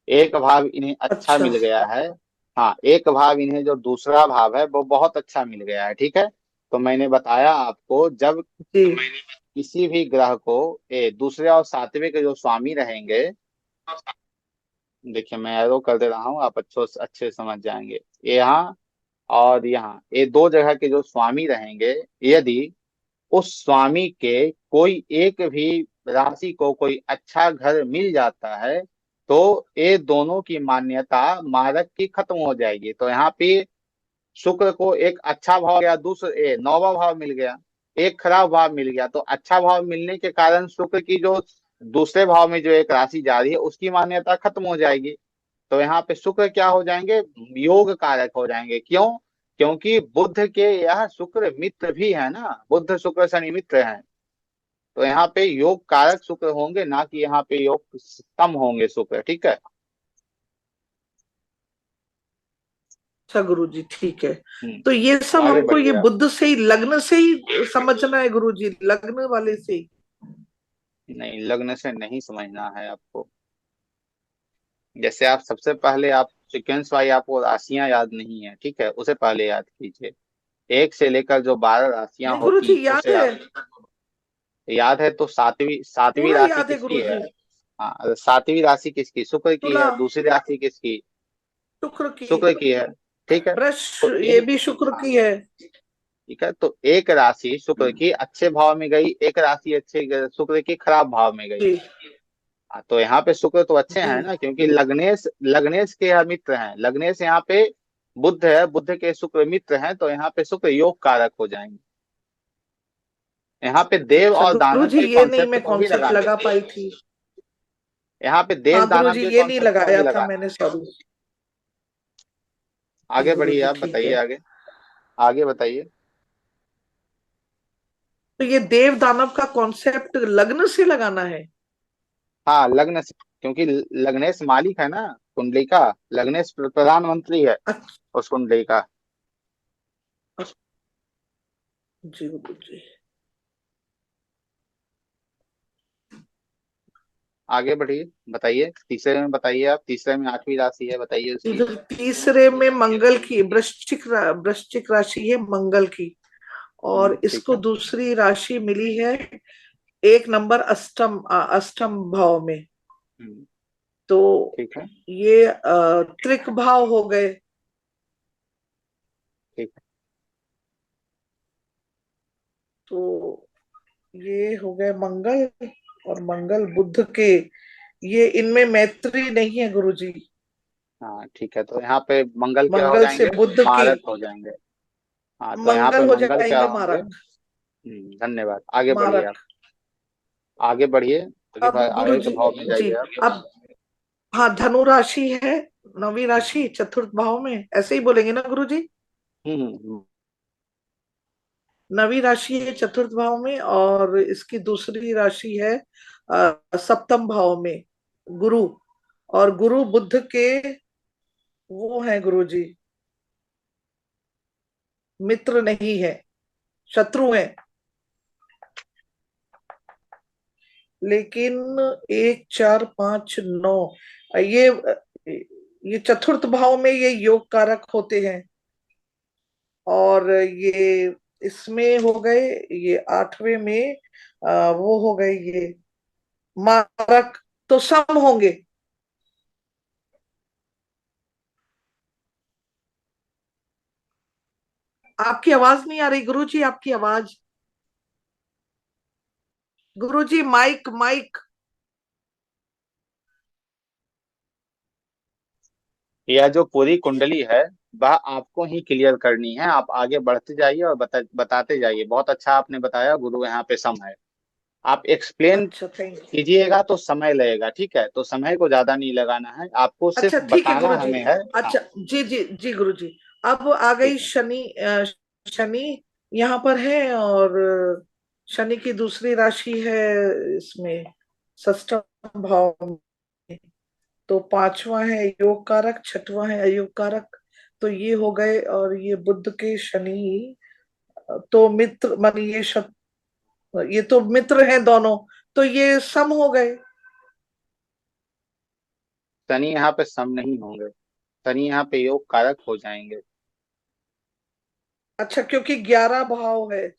एक भाव इन्हें अच्छा अच्छा, मिल गया है। हाँ, एक भाव इन्हें जो दूसरा भाव है वो बहुत अच्छा मिल गया है, ठीक है? तो मैंने बताया आपको, जब जी, किसी भी ग्रह को दूसरे और सातवें के जो स्वामी रहेंगे, देखिए मैं एरो कर दे रहा हूँ, आप अच्छे से समझ जाएंगे। यहाँ और यहाँ, ये दो जगह के जो स्वामी रहेंगे, यदि उस स्वामी के कोई एक भी राशि को कोई अच्छा घर मिल जाता है, तो ये दोनों की मान्यता मारक की खत्म हो जाएगी। तो यहाँ पे शुक्र को एक अच्छा भाव गया, दूसरे नौवां भाव मिल गया, एक खराब भाव मिल गया। तो अच्छा भाव मिलने के कारण शुक्र की जो दूसरे भाव में जो एक राशि जा रही है उसकी मान्यता खत्म हो जाएगी। तो यहाँ पे शुक्र क्या हो जाएंगे, योग कारक हो जाएंगे। क्यों? क्योंकि बुध के यह शुक्र मित्र भी है ना, बुध शुक्र शनि मित्र हैं। तो यहाँ पे योग कारक शुक्र होंगे, ना कि यहाँ पे योग कम होंगे शुक्र। ठीक है। अच्छा गुरुजी, ठीक है। हम्म। तो ये सब आगे हमको ये बढ़िए आप। बुद्ध से ही, लग्न से ही समझना है गुरुजी, लग्न वाले से ही? नहीं, लग्न से नहीं समझना है आपको। जैसे आप सबसे पहले आप सीक्वेंस वाइज आपको राशियां याद नहीं है, ठीक है, उसे पहले याद कीजिए। एक से लेकर जो 12 राशियां नहीं होती गुरुजी, याद उसे है, आप याद है। तो सातवीं सातवीं पूरा राशि याद है किसकी है? गुरुजी। हाँ, सातवीं राशि किसकी? शुक्र की तुला, है। दूसरी राशि किसकी? शुक्र की। शुक्र की है। ठीक है। वृष, तो ये एक, भी शुक्र हाँ, की है। ठीक है। तो एक राशि शुक्र की अच्छे भाव में गई, एक राशि अच्छे शुक्र की खराब भाव में गई। जी हाँ, तो यहाँ पे शुक्र तो अच्छे जी। हैं ना, क्योंकि लग्नेश लग्नेश के यहाँ मित्र हैं। लग्नेश यहाँ पे बुध है, बुध के शुक्र मित्र हैं, तो यहाँ पे शुक्र योग कारक हो जाएंगे। यहाँ पे देव अच्छा और दानव गुरुजी, के ये नहीं कॉन्सेप्ट मैं को भी कॉन्सेप्ट लगाना लगा है। पाई थी। यहाँ पे देव हाँ दानव गुरुजी, के ये नहीं कॉन्सेप्ट को भी लगाया था लगाना मैंने, सॉरी। है। जी आगे बढ़िए, गुरुजी, आप ठीक बताइए है। आगे। आगे बताइए। तो ये देव दानव का कॉन्सेप्ट लग्न से लगाना है? हाँ, लग्न से, क्योंकि लग्नेश मालिक है ना कुंडली का। लग्नेश प्रधानमंत्री है अच्छा। उस कुंडली का। जी गुरुजी। आगे बढ़िए, बताइए। तीसरे में बताइए आप, तीसरे में 8वीं राशि है, बताइए उसकी। इधर तीसरे में मंगल की, वृश्चिक राशि है मंगल की। और ठीक इसको है। दूसरी राशि मिली है, एक नंबर अष्टम, अष्टम भाव में। हम्म, तो ठीक है। ये त्रिक भाव हो गए। ठीक है। तो ये हो गए मंगल, और मंगल बुध के, ये इनमें मैत्री नहीं है गुरुजी। हाँ, ठीक है। तो यहाँ पे मंगल क्या हो मंगल से जाएंगे? बुध की, मारक हो जाएंगे। हाँ, तो यहाँ पे मंगल हो मंगल क्या जाएंगे होंगे? मारक। धन्यवाद। आगे बढ़िए आप। मारक। आगे बढ़िए, आगे अब आगे के गुरुजी, भाव में जी, जाइए आप। अब, हाँ, धनु राशि है, नवी राशि चतुर्थ भाव में, ऐसे ही बोलेंगे ना गुरुजी? हम्म। नवी राशि है चतुर्थ भाव में, और इसकी दूसरी राशि है सप्तम भाव में, गुरु। और गुरु बुद्ध के वो है गुरुजी, मित्र नहीं है, शत्रु है। लेकिन 1 4 5 9, ये चतुर्थ भाव में ये योग कारक होते हैं। और ये इसमें हो गए, ये आठवें में वो हो गए ये मारक, तो सम होंगे। आपकी आवाज नहीं आ रही गुरुजी, आपकी आवाज। गुरुजी, माइक माइक। यह जो पूरी कुंडली है वह आपको ही क्लियर करनी है। आप आगे बढ़ते जाइए और बताते जाइए। बहुत अच्छा आपने बताया, गुरु यहाँ पे सम है। आप एक्सप्लेन अच्छा, थैंक यू। कीजिएगा तो समय लगेगा, ठीक है। तो समय को ज्यादा नहीं लगाना है, आपको सिर्फ अच्छा ठीक है बताना गुरुजी। हमें है। हाँ, अच्छा, जी जी जी गुरुजी। अब आ ठीक गई है। शनि, शनि यहाँ पर है, और शनि की दूसरी राशि है इसमें, षष्ठम भाव में। तो पांचवा है योग कारक, छठवां है अयोग कारक। तो ये हो गए, और ये बुध के शनि, तो मित्र मान ये तो मित्र हैं दोनों, तो ये सम हो गए। शनि यहाँ पे सम नहीं होंगे, शनि यहाँ पे योग कारक हो जाएंगे। अच्छा, क्योंकि 11 भाव है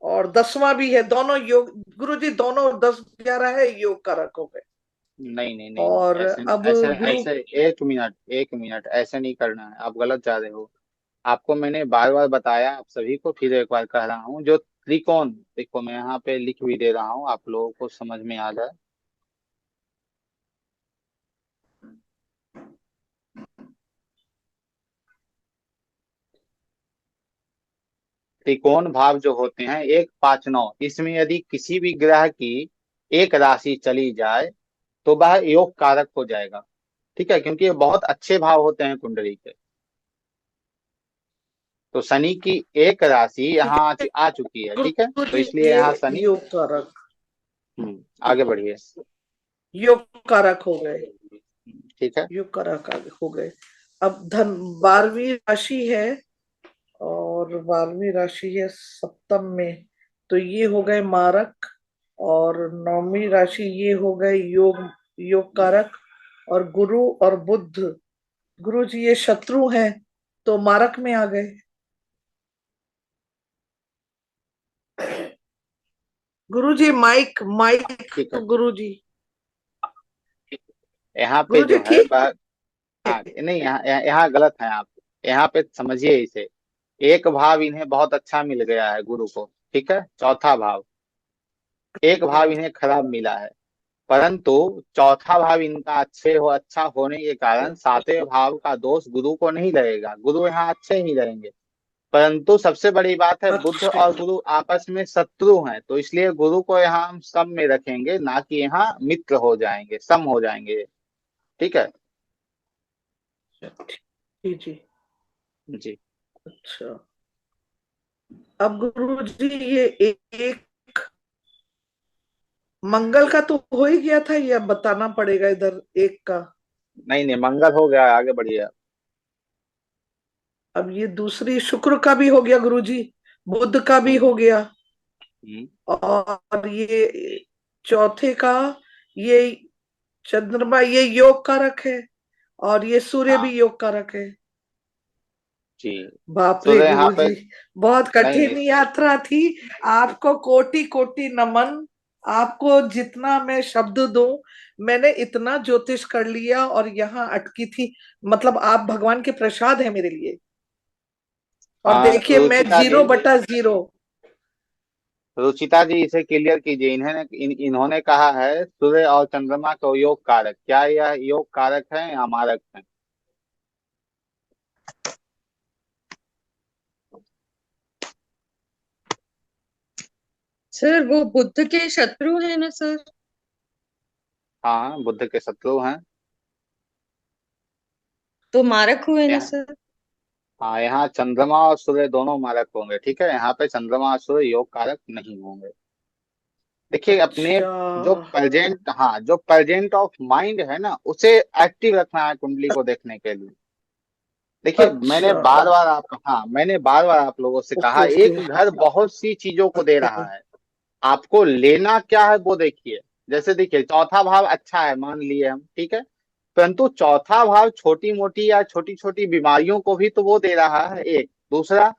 और 10वां भी है, दोनों योग, गुरुजी दोनों 10 11 है, योग कारक हो गए। नहीं नहीं नहीं नहीं, और ऐसे अब ऐसे गुरु, ऐसे, एक मिनट एक मिनट, ऐसे नहीं करना है, आप गलत जा रहे हो। आपको मैंने बार बार बताया, आप सभी को फिर एक बार कह रहा हूँ। जो त्रिकोण, देखो मैं यहाँ पे लिख भी दे रहा हूँ, आप लोगों को समझ में आ जाए। त्रिकोण भाव जो होते हैं 1, 5, 9, इसमें यदि किसी भी ग्रह की एक राशि चली जाए तो वह योग कारक हो जाएगा। ठीक है, क्योंकि ये बहुत अच्छे भाव होते हैं कुंडली के। तो शनि की एक राशि ठीक यहाँ है आ चुकी है, ठीक है, गुरु तो जी, इसलिए ये यहाँ शनि। योग कारक, आगे बढ़िए। योग कारक हो गए, ठीक है। योग कारक हो गए। अब धन 12वीं राशि है, और 12वीं राशि है सप्तम में, तो ये हो गए मारक। और 9वीं राशि ये हो गए योग, योग कारक। और गुरु और बुध, गुरु जी ये शत्रु हैं, तो मारक में आ गए। गुरु जी माइक माइक, ठीक है। गुरु जी, यहाँ पे गुरु जी जो है ठीक हाँ, है। नहीं, यहाँ यहाँ यहाँ गलत है आप। यहाँ पे समझिए इसे। एक भाव इन्हें बहुत अच्छा मिल गया है गुरु को, ठीक है, चौथा भाव। एक भाव इन्हें खराब मिला है, परंतु चौथा भाव इनका अच्छा होने के कारण सातवें भाव का दोष गुरु को नहीं लगेगा, गुरु यहाँ अच्छे ही रहेंगे। परंतु सबसे बड़ी बात है, बुध अच्छा और गुरु आपस में शत्रु हैं, तो इसलिए गुरु को यहाँ हम सम में रखेंगे, ना कि यहाँ मित्र हो जाएंगे, सम हो जाएंगे। ठीक है जी जी। जी। अच्छा, अब गुरु जी ये एक मंगल का तो हो ही गया था, ये अब बताना पड़ेगा इधर एक का। नहीं नहीं, मंगल हो गया, आगे बढ़िए। अब ये दूसरी शुक्र का भी हो गया गुरु जी, बुध का भी हम्म हो गया, हम्म, और ये चौथे का, ये चंद्रमा ये योग कारक है, और ये सूर्य हाँ भी योग कारक है। जी। बाप रे सूर्य यहाँ गुरु पे। जी, बहुत नहीं नहीं। कठिन यात्रा थी। आपको कोटि कोटि नमन। आपको जितना मैं शब्द दूं, मैंने इतना ज्योतिष कर लिया और यहाँ अटकी थी। मतलब आप भगवान के प्रसाद है मेरे लिए। और देखिए मैं रुचिता जी, 0/0। रुचिता जी इसे क्लियर कीजिए। इन्होंने कहा है सूर्य और चंद्रमा को योग कारक, क्या यह योग कारक है या मारक है? सर वो बुद्ध के शत्रु है ना सर? हाँ, बुद्ध के शत्रु हैं। तो मारक हुए ना यहाँ सर? हाँ, यहाँ चंद्रमा और सूर्य दोनों मारक होंगे, ठीक है, यहाँ पे चंद्रमा और सूर्य योग कारक नहीं होंगे। देखिए अपने अच्छा जो प्रेजेंट ऑफ माइंड है ना, उसे एक्टिव रखना है कुंडली को देखने के लिए। देखिए अच्छा। मैंने बार बार आप लोगों से ओके कहा, ओके। एक घर बहुत सी चीजों को दे रहा है, आपको लेना क्या है वो देखिए। जैसे देखिए चौथा भाव अच्छा है, मान लिए हम, ठीक है, परंतु चौथा भाव छोटी मोटी या छोटी छोटी बीमारियों को भी तो वो दे रहा है। एक दूसरा,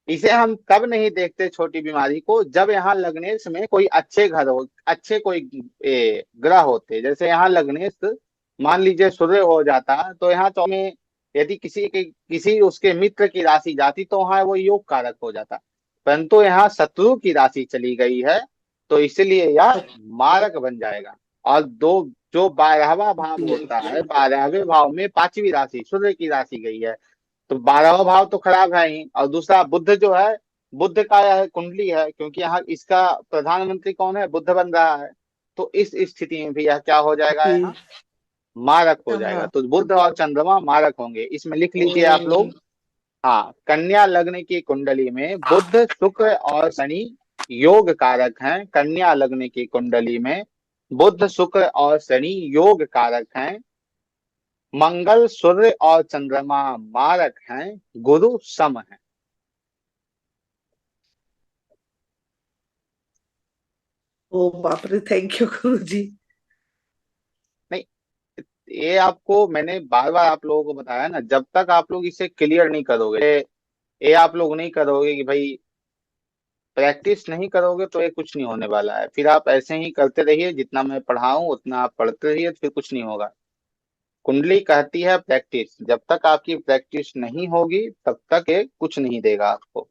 इसे हम कब नहीं देखते छोटी बीमारी को, जब यहाँ लग्नेश में कोई अच्छे घर हो, अच्छे कोई ग्रह होते। जैसे यहाँ लग्नेश मान लीजिए सूर्य हो जाता, तो यहाँ में यदि किसी उसके मित्र की राशि जाती तो वहां वो योग कारक हो जाता, परंतु यहाँ शत्रु की राशि चली गई है, तो इसलिए यह मारक बन जाएगा। और दो, जो 12वां भाव होता है, 12वें भाव में 5वीं राशि सूर्य की राशि गई है, तो 12वां भाव तो खराब है ही। और दूसरा, बुद्ध जो है, बुद्ध का यह कुंडली है, क्योंकि यहाँ इसका प्रधानमंत्री कौन है, बुद्ध बन रहा है, तो इस स्थिति में भी यह क्या हो जाएगा, यहाँ जी। मारक हो जाएगा। हाँ। तो बुद्ध और चंद्रमा मारक होंगे, इसमें लिख लीजिए आप ओ, लोग। हाँ, कन्या लग्न की कुंडली में बुध शुक्र और शनि योग कारक हैं। कन्या लग्न की कुंडली में बुध शुक्र और शनि योग कारक हैं। मंगल सूर्य और चंद्रमा मारक हैं, गुरु सम है। ओ बाप रे, थैंक यू गुरु जी। नहीं, ये आपको मैंने बार बार आप लोगों को बताया ना, जब तक आप लोग इसे क्लियर नहीं करोगे, ये आप लोग नहीं करोगे कि भाई प्रैक्टिस नहीं करोगे, तो ये कुछ नहीं होने वाला है। फिर आप ऐसे ही करते रहिए, जितना मैं पढ़ाऊं उतना आप पढ़ते रहिए, फिर कुछ नहीं होगा। कुंडली कहती है प्रैक्टिस, जब तक आपकी प्रैक्टिस नहीं होगी तब तक ये कुछ नहीं देगा आपको।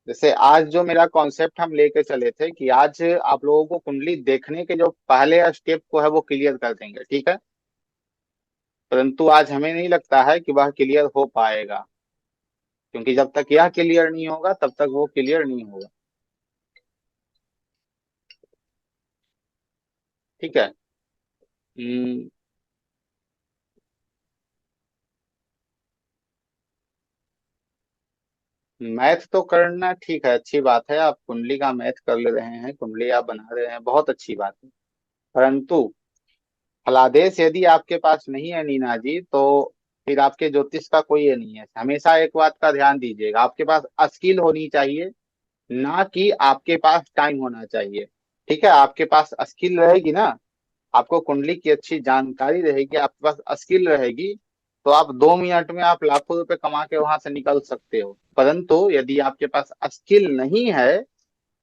जैसे आज जो मेरा कॉन्सेप्ट हम लेके चले थे कि आज आप लोगों को कुंडली देखने के जो पहले स्टेप को है वो क्लियर कर देंगे, ठीक है। परंतु आज हमें नहीं लगता है कि वह क्लियर हो पाएगा, क्योंकि जब तक यह क्लियर नहीं होगा तब तक वो क्लियर नहीं होगा, ठीक है। मैथ तो करना ठीक है, अच्छी बात है, आप कुंडली का मैथ कर ले रहे हैं, कुंडली आप बना रहे हैं, बहुत अच्छी बात है। परंतु फलादेश यदि आपके पास नहीं है नीना जी, तो फिर आपके ज्योतिष का कोई ये नहीं है। हमेशा एक बात का ध्यान दीजिएगा, आपके पास स्किल होनी चाहिए, ना कि आपके पास टाइम होना चाहिए, ठीक है। आपके पास स्किल रहेगी ना, आपको कुंडली की अच्छी जानकारी रहेगी, आपके पास स्किल रहेगी, तो आप 2 मिनट में आप लाखों रुपए कमा के वहां से निकल सकते हो। परंतु यदि आपके पास स्किल नहीं है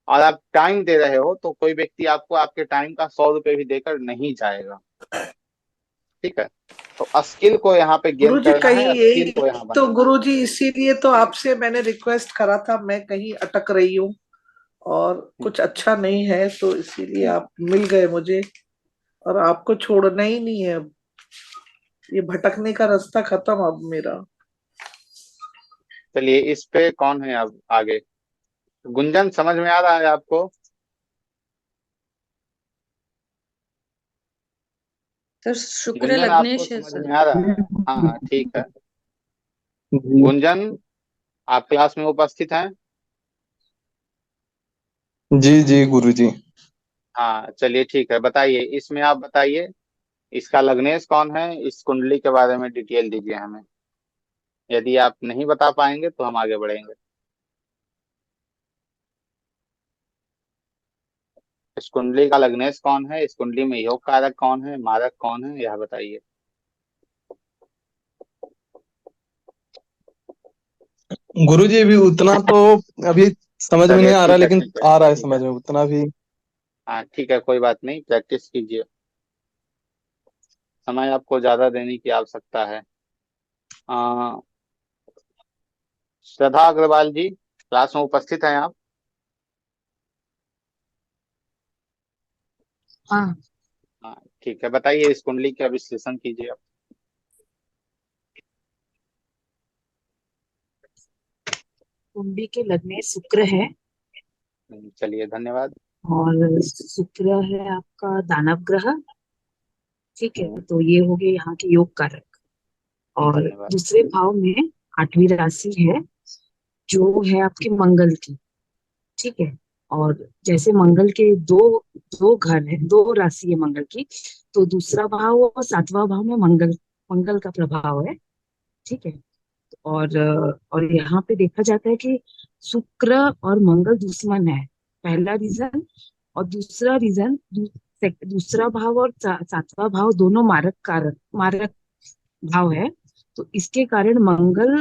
और आप टाइम दे रहे हो, तो कोई व्यक्ति आपको आपके टाइम का 100 रुपए भी देकर नहीं जाएगा, ठीक है। तो स्किल को यहाँ पे गेन गुरुजी करना कहीं है, स्किल यही को यहाँ तो, बनाना है। गुरुजी इसीलिए तो आपसे मैंने रिक्वेस्ट करा था, मैं कहीं अटक रही हूँ और कुछ अच्छा नहीं है, तो इसीलिए आप मिल गए मुझे, और आपको छोड़ना ही नहीं है अब। ये भटकने का रास्ता खत्म अब मेरा। चलिए, इस पे कौन है अब आगे? गुंजन, समझ में आ रहा है आपको? तो शुक्र गुंजन, आपको लग्नेश है समझ सर। में आ रहा है? हाँ हाँ, ठीक है। जी गुंजन, आप क्लास में उपस्थित हैं? जी जी गुरुजी। हाँ, चलिए ठीक है, बताइए, इसमें आप बताइए, इसका लग्नेश कौन है, इस कुंडली के बारे में डिटेल दीजिए हमें। यदि आप नहीं बता पाएंगे तो हम आगे बढ़ेंगे। इस कुंडली का लग्नेश कौन है, इस कुंडली में योग कारक कौन है, मारक कौन है, यह बताइए। गुरुजी भी उतना तो अभी समझ में चलिए नहीं आ रहा, ठीक है, लेकिन ठीक है, आ रहा है ठीक है। समझ में उतना भी। हाँ ठीक है, कोई बात नहीं, प्रैक्टिस कीजिए, समय आपको ज्यादा देने की आवश्यकता है। आ, श्रद्धा अग्रवाल जी, क्लास में उपस्थित हैं आप? हाँ। हाँ ठीक है, बताइए, इस कुंडली का विश्लेषण कीजिए आप। कुंडली के लगने शुक्र है, चलिए, धन्यवाद। और शुक्र है आपका दानव ग्रह। ठीक है, हम्म, तो ये हो गए यहाँ के योग कारक। और धन्यवाद। दूसरे भाव में आठवीं राशि है, जो है आपके मंगल की। ठीक है। और जैसे मंगल के दो दो घर है, दो राशि है मंगल की, तो दूसरा भाव और सातवां भाव में मंगल मंगल का प्रभाव है। ठीक है। और यहाँ पे देखा जाता है कि शुक्र और मंगल दुश्मन है, पहला रीजन। और दूसरा रीजन, दूसरा भाव और सातवां भाव दोनों मारक भाव है। तो इसके कारण मंगल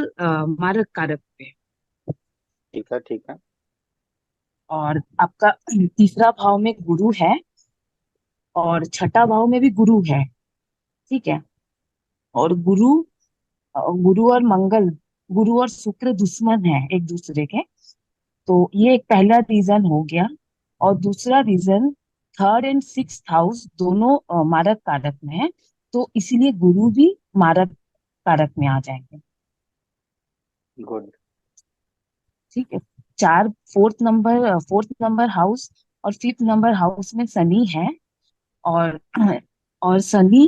मारक कारक पे है। ठीक है, ठीक है। और आपका तीसरा भाव में गुरु है, और छठा भाव में भी गुरु है। ठीक है। और गुरु और मंगल, गुरु और शुक्र दुश्मन है एक दूसरे के। तो ये एक पहला रीजन हो गया। और दूसरा reason, third and sixth house दोनों मारक कारक में है, तो इसीलिए गुरु भी मारक कारक में आ जाएंगे। गुड। ठीक है। चार फोर्थ नंबर हाउस और फिफ्थ नंबर हाउस में शनि है। और और शनि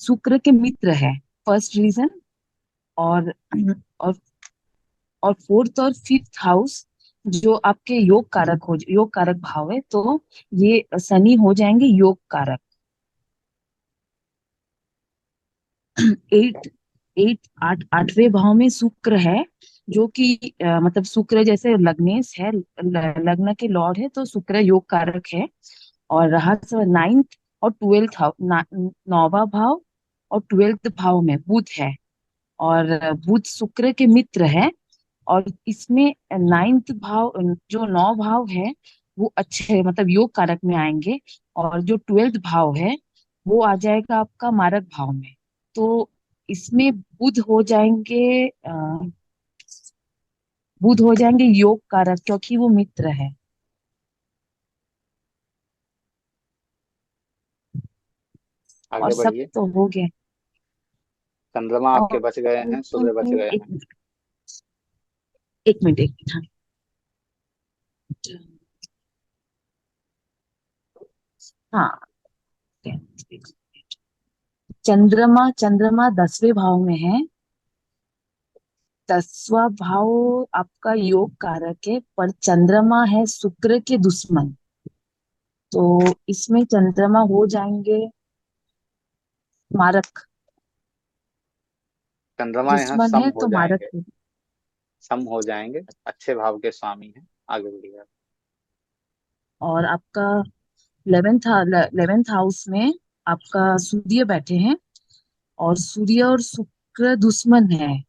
शुक्र के मित्र है, फर्स्ट रीजन। और और और फोर्थ और फिफ्थ हाउस जो आपके योग कारक भाव है, तो ये शनि हो जाएंगे योग कारक। एट एट आठ आठवें भाव में शुक्र है, जो कि मतलब शुक्र जैसे लग्नेश है, लग्न के लॉर्ड है, तो शुक्र योग कारक है। और रहा नाइन्थ और ट्वेल्थ नौवा भाव और ट्वेल्थ भाव में बुध है। और बुध शुक्र के मित्र है। और इसमें नाइन्थ भाव, जो नौ भाव है, वो अच्छे मतलब योग कारक में आएंगे। और जो ट्वेल्थ भाव है, वो आ जाएगा आपका मारक भाव में। तो इसमें बुध हो जाएंगे बुध हो जाएंगे योग कारक, क्योंकि वो मित्र है। और आगे सब बढ़िए। तो हो गया। चंद्रमा आपके और बच गए हैं, सूर्य बच गए एक हैं। मिनट, एक मिनट, एक मिनट। हाँ हाँ, चंद्रमा चंद्रमा 10वें भाव में है। 10वां भाव आपका योग कारक है, पर चंद्रमा है शुक्र के दुश्मन। तो इसमें चंद्रमा हो जाएंगे मारक। चंद्रमा यहाँ दुश्मन सम है हो तो मारक जाएंगे। है। सम हो जाएंगे, अच्छे भाव के स्वामी हैं। आगे बढ़िए। और आपका 11th हाउस में आपका सूर्य बैठे हैं, और सूर्य और शुक्र दुश्मन है।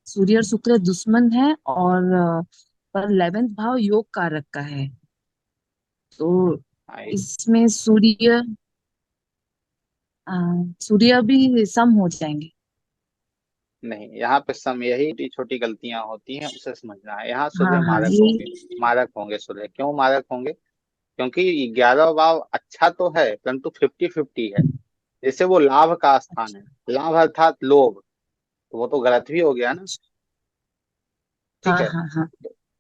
सूर्य और शुक्र दुश्मन है, और पर 11th भाव योग कारक का है। तो हाँ, इसमें अ, सूर्य भी सम हो जाएंगे। नहीं, यहाँ पे सम, यही छोटी छोटी गलतियां होती हैं, उसे समझना है। यहाँ हाँ सूर्य हाँ, मारक होंगे। यही। मारक होंगे सूर्य, क्यों मारक होंगे? क्योंकि 11वां भाव अच्छा तो है, परंतु 50-50 है। जैसे वो लाभ का स्थान है, लाभ अर्थात लोभ, तो वो तो गलत भी हो गया ना। ठीक हाँ है। हाँ हाँ,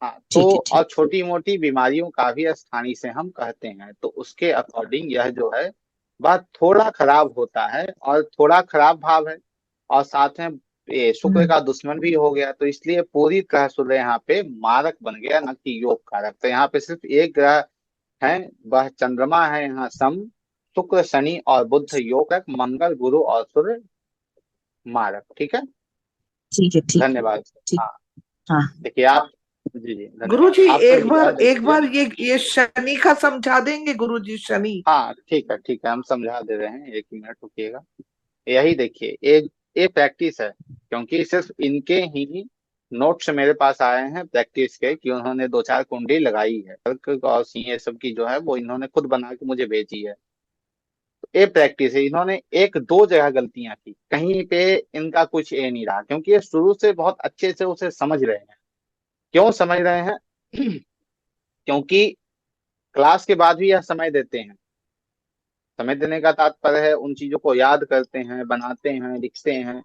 हाँ, तो ठीक है, और ठीक। छोटी मोटी बीमारियों का भी स्थानी से हम कहते हैं, तो उसके अकॉर्डिंग यह जो है वह थोड़ा खराब होता है, और थोड़ा खराब भाव है। और साथ में ये शुक्र हम्म, का दुश्मन भी हो गया, तो इसलिए पूरी तरह सूर्य यहाँ पे मारक बन गया, न कि योग कारक। तो यहाँ पे सिर्फ एक ग्रह है, वह चंद्रमा है यहाँ सम। शुक्र शनि और बुध योग, मंगल गुरु और सूर्य मारक। ठीक है। ठीक है, ठीक है, धन्यवाद। ठीक। हाँ, हाँ, देखिए आप। जी जी, धन्यवाद। गुरुजी, आप सर यह एक देखिए। बार ये शनि का समझा देंगे गुरुजी, शनि। हाँ ठीक है, ठीक है, हम समझा दे रहे हैं, 1 मिनट रुकिएगा। यही देखिए, ये प्रैक्टिस है, क्योंकि सिर्फ इनके ही नोट्स मेरे पास आए हैं प्रैक्टिस के, कि उन्होंने 2-4 कुंडली लगाई है, कर्क और सिंह ये सब की जो है वो इन्होंने खुद बना के मुझे भेजी है। तो ये प्रैक्टिस है। इन्होंने एक दो जगह गलतियां की, कहीं पे इनका कुछ ये नहीं रहा, क्योंकि ये शुरू से बहुत अच्छे से उसे समझ रहे हैं। क्यों समझ रहे हैं? क्योंकि क्लास के बाद भी यह समय देते हैं। समय देने का तात्पर्य है उन चीजों को याद करते हैं, बनाते हैं, लिखते हैं,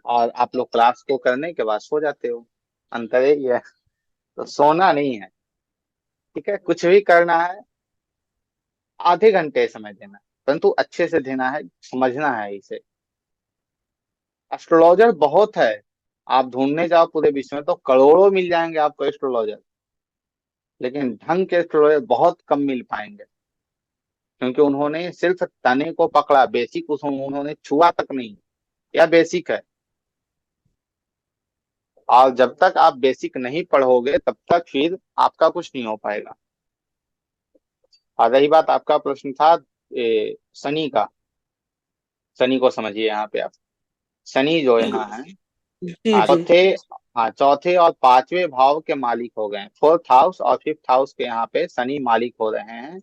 और आप लोग क्लास को करने के बाद सो जाते हो। अंतर यही है। तो सोना नहीं है। ठीक है, कुछ भी करना है, आधे घंटे समय देना है, परंतु अच्छे से देना है, समझना है इसे। एस्ट्रोलॉजर बहुत है, आप ढूंढने जाओ पूरे विश्व में तो करोड़ों मिल जाएंगे आपको एस्ट्रोलॉजर, लेकिन ढंग के एस्ट्रोलॉजर बहुत कम मिल पाएंगे, क्योंकि उन्होंने सिर्फ तने को पकड़ा, बेसिक उन्होंने छुआ तक नहीं। यह बेसिक है, और जब तक आप बेसिक नहीं पढ़ोगे तब तक फिर आपका कुछ नहीं हो पाएगा। और रही बात आपका प्रश्न था शनि का। शनि को समझिए यहाँ पे आप। शनि जो यहाँ है, जी जी। चौथे, हाँ, चौथे और पांचवें भाव के मालिक हो गए, 4th हाउस और 5th हाउस के यहाँ पे शनि मालिक हो रहे हैं।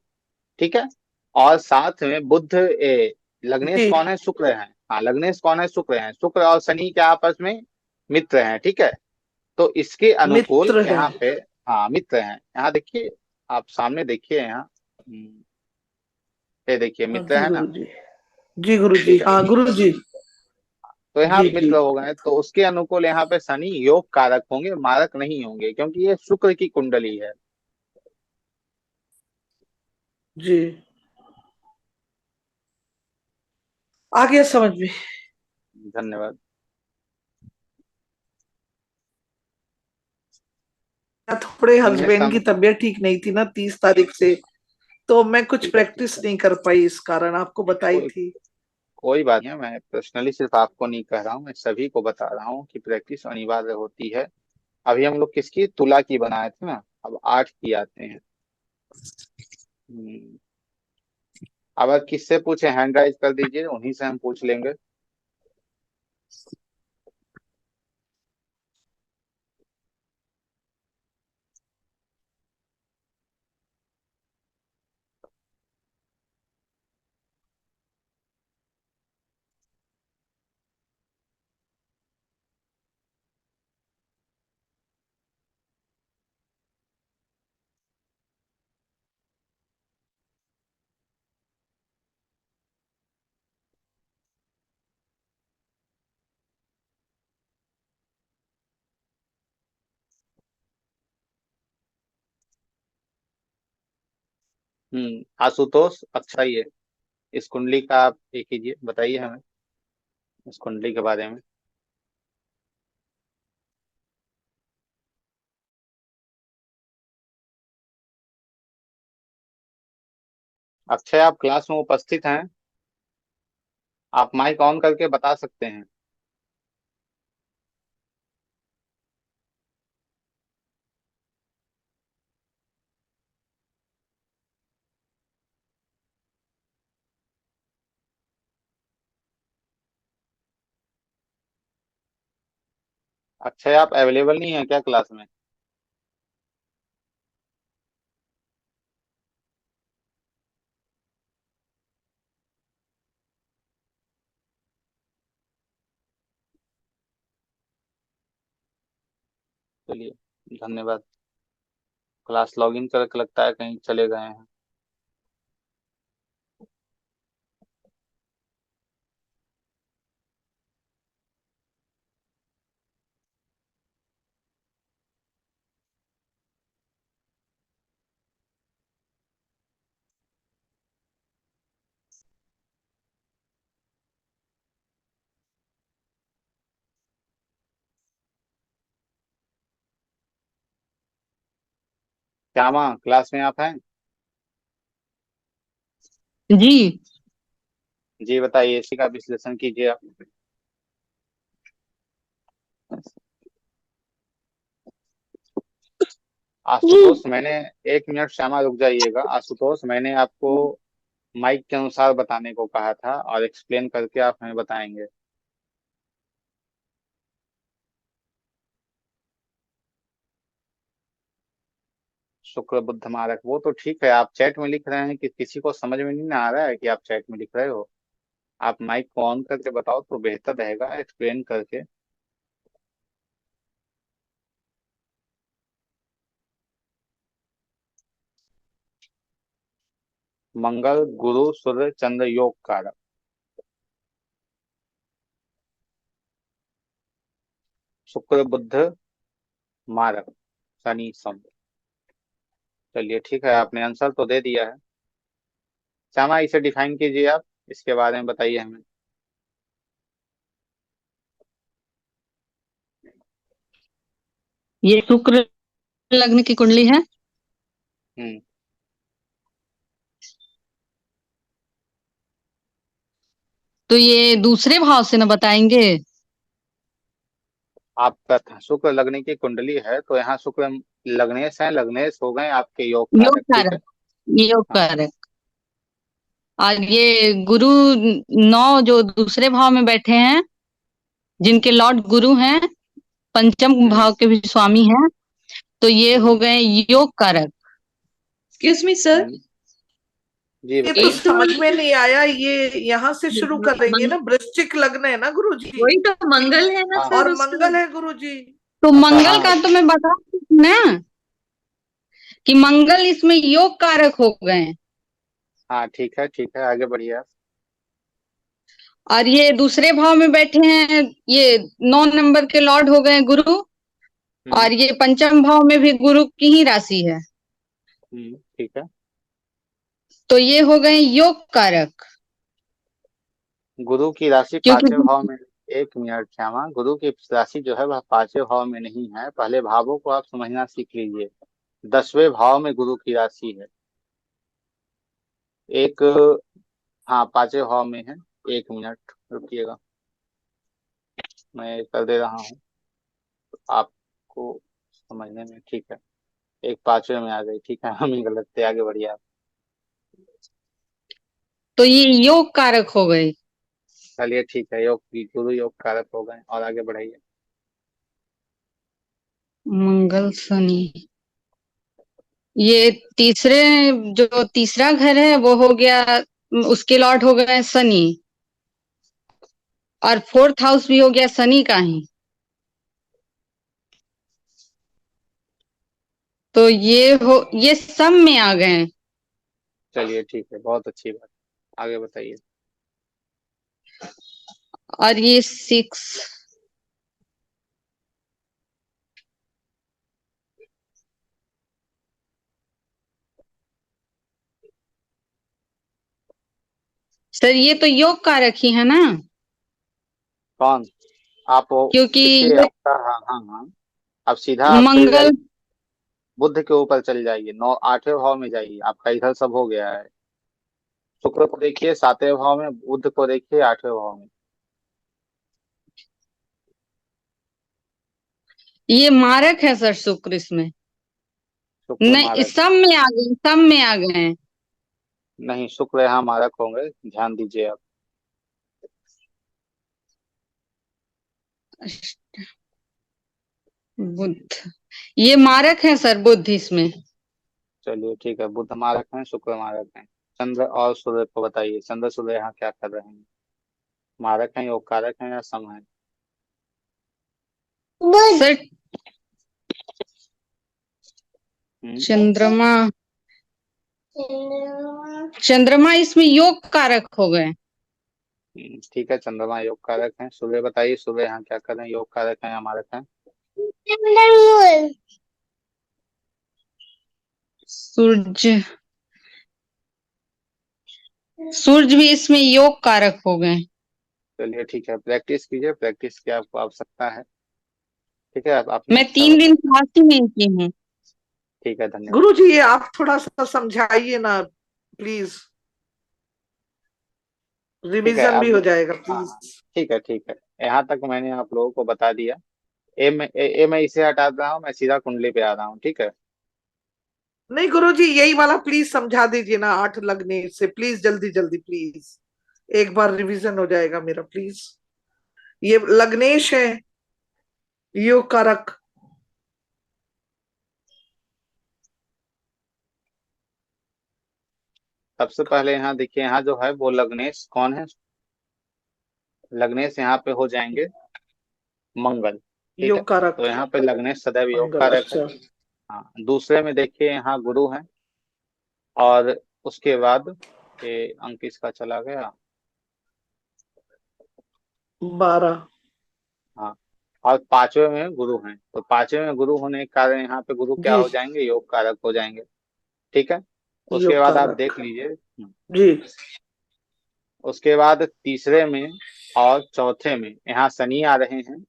ठीक है। और साथ में बुध लग्नेश जी, कौन है? शुक्र है। हाँ, लग्नेश कौन है? शुक्र है। शुक्र और शनि के आपस में मित्र हैं। ठीक है। तो इसके अनुकूल मित्र है। यहाँ पे, हाँ, मित्र हैं। यहाँ देखिए, आप सामने देखिए यहाँ। ये देखिए, हाँ मित्र जी है ना। गुरुजी। जी गुरुजी, ठीक है। हाँ गुरुजी। तो यहाँ जी जी। मित्र हो गए, तो उसके अनुकूल यहाँ पे शनि योग कारक होंगे, मारक नहीं होंगे, क्योंकि ये शुक्र की कुंडली है। जी, आ गया समझ में। धन्यवाद। थोड़े इनमें हस्बैंड की सम तबीयत ठीक नहीं थी ना 30 तारीख से, तो मैं कुछ ठीक है, ठीक प्रैक्टिस है। नहीं कर पाई, इस कारण आपको बताई कोई थी। कोई बात नहीं है, मैं पर्सनली सिर्फ आपको नहीं कह रहा हूँ, मैं सभी को बता रहा हूँ कि प्रैक्टिस अनिवार्य होती है। अभी हम लोग किसकी तुला की बनाए थे ना, अब 8 की आते हैं। हम्म, अब आप किससे पूछे, हैंड राइज कर दीजिए, उन्हीं से हम पूछ लेंगे। आशुतोष, अच्छा ही है। इस कुंडली का आप ये कीजिए, बताइए हमें इस कुंडली के बारे में। अक्षय, आप क्लास में उपस्थित हैं? आप माइक ऑन करके बता सकते हैं। अक्षय, आप अवेलेबल नहीं है क्या क्लास में? चलिए, धन्यवाद। क्लास लॉगिन करके लगता है कहीं चले गए हैं। श्यामा, क्लास में आप हैं? जी। जी बताइए, इसी का विश्लेषण कीजिए आप। आशुतोष, मैंने 1 मिनट, श्यामा रुक जाइएगा। आशुतोष, मैंने आपको माइक के अनुसार बताने को कहा था और एक्सप्लेन करके आप हमें बताएंगे। शुक्र बुध मारक, वो तो ठीक है, आप चैट में लिख रहे हैं कि किसी को समझ में नहीं ना आ रहा है कि आप चैट में लिख रहे हो। आप माइक को ऑन करके बताओ तो बेहतर रहेगा, एक्सप्लेन करके। मंगल गुरु सूर्य चंद्र योग कारक, शुक्र बुध मारक, शनि सम। चलिए ठीक है, आपने आंसर तो दे दिया है। श्यामा, इसे डिफाइन कीजिए आप, इसके बारे में बताइए हमें। ये शुक्र लग्न की कुंडली है। हम्म तो ये दूसरे भाव से न बताएंगे। आपका शुक्र लगने की कुंडली है तो यहाँ शुक्र लग्नेश है, लग्नेश हो गए आपके योग योग कारक, ठीक है। कारक। योग हाँ। कारक। और ये गुरु नौ जो दूसरे भाव में बैठे हैं, जिनके लॉर्ड गुरु हैं, पंचम हम्म भाव के भी स्वामी हैं, तो ये हो हम्म गए योग कारक। Excuse me sir. हम्म, जी ये तो बताइए। समझ में नहीं आया, ये यहाँ से शुरू करेंगे मंग, ना, वृश्चिक लग्न है ना गुरुजी, वही तो मंगल है ना हाँ सर और उसका। मंगल है गुरुजी। तो अच्छा, मंगल हाँ। का तो मैं बता रही ना कि मंगल इसमें योग कारक हो गए हैं। हाँ ठीक है, ठीक है, आगे बढ़िए आप। और ये दूसरे भाव में बैठे हैं, ये 9 नंबर के लॉर्ड हो गए गुरु। हम्म और ये पंचम भाव में भी गुरु की ही राशि है, ठीक है। तो ये हो गए योग कारक। गुरु की राशि क्योंकि पांचवें भाव में। 1 मिनट श्यामा, गुरु की राशि जो है वह पांचवें भाव में नहीं है, पहले भावों को आप समझना सीख लीजिए। 10वें भाव में गुरु की राशि है। एक, हाँ, पांचवें भाव में है। 1 मिनट रुकिएगा, मैं कर दे रहा हूँ आपको समझने में, ठीक है। एक पांचवें में आ गई, ठीक है, हम ही गलत थे, आगे बढ़िए आप। तो ये योग कारक हो गए। चलिए ठीक है, योग गुरु योग कारक हो गए, और आगे बढ़ाइए। मंगल शनि, ये तीसरे, जो तीसरा घर है वो हो गया, उसके लॉर्ड हो गए शनि। और फोर्थ हाउस भी हो गया शनि का ही। तो ये सब में आ गए। चलिए ठीक है, बहुत अच्छी बात, आगे बताइए। और ये 6, सर ये तो योग कारक ही है ना, कौन? आप वो क्योंकि देखिए ये आपका, हाँ हाँ हाँ, अब सीधा आप चले मंगल। जाइए, बुध के ऊपर चले जाइए, नौ आठवें भाव में जाइए, आपका इधर सब हो गया है। शुक्र को देखिए 7वें भाव में, बुध को देखिए 8वें भाव में। ये मारक है सर शुक्र इसमें। शुक्र नहीं, मारक? सब में आ गए, सब में आ गए हैं। नहीं, शुक्र यहाँ मारक होंगे, ध्यान दीजिए आप। बुध, ये मारक है सर बुध इसमें। चलिए ठीक है, बुध मारक हैं, शुक्र मारक हैं। चंद्र और सूर्य को बताइए, चंद्र सूर्य यहाँ क्या कर रहे हैं? मारक हैं, योग कारक हैं, या सम है? सर हम्म, चंद्रमा, चंद्रमा इसमें योग कारक हो गए। ठीक है, चंद्रमा योग कारक हैं। सूर्य बताइए, सूर्य यहाँ क्या कर रहे हैं? योग कारक हैं या मारक हैं? सूर्य, सूर्य भी इसमें योग कारक हो गए। चलिए ठीक है, प्रैक्टिस कीजिए, प्रैक्टिस की आपको आवश्यकता है। ठीक है, आपने मैं अच्छा 3 दिन बताया। क्लास ही नहीं की हूँ। ठीक है, धन्यवाद। गुरु जी ये आप थोड़ा सा समझाइए ना प्लीज, ठीक है, रिवीजन भी अब हो जाएगा हाँ हाँ, प्लीज। ठीक है ठीक है, यहाँ तक मैंने आप लोगों को बता दिया। मैं इसे हटा रहा हूँ, मैं सीधा कुंडली पे आ रहा हूँ, ठीक है। नहीं गुरु जी यही वाला प्लीज समझा दीजिए ना, 8 लगने से प्लीज, जल्दी जल्दी प्लीज, एक बार रिवीजन हो जाएगा मेरा प्लीज। ये लग्नेश है, योग कारक। सबसे पहले यहाँ देखिए, यहाँ जो है वो लग्नेश कौन है? लग्नेश यहाँ पे हो जाएंगे मंगल, ठीक है। योग कारक तो यहाँ पे लग्नेश सदैव योग मंगल, कारक है। अच्छा। हाँ, दूसरे में देखिए यहाँ गुरु है, और उसके बाद ये अंक इसका चला गया। 12। हाँ, और 5वें में गुरु हैं, तो 5वें में गुरु होने के कारण यहाँ पे गुरु क्या जी, हो जाएंगे? योग कारक हो जाएंगे, ठीक है। उसके योग बाद आप कारक। देख लीजिए, जी, उसके बाद तीसरे में और चौथे में यहाँ शनि आ रहे हैं।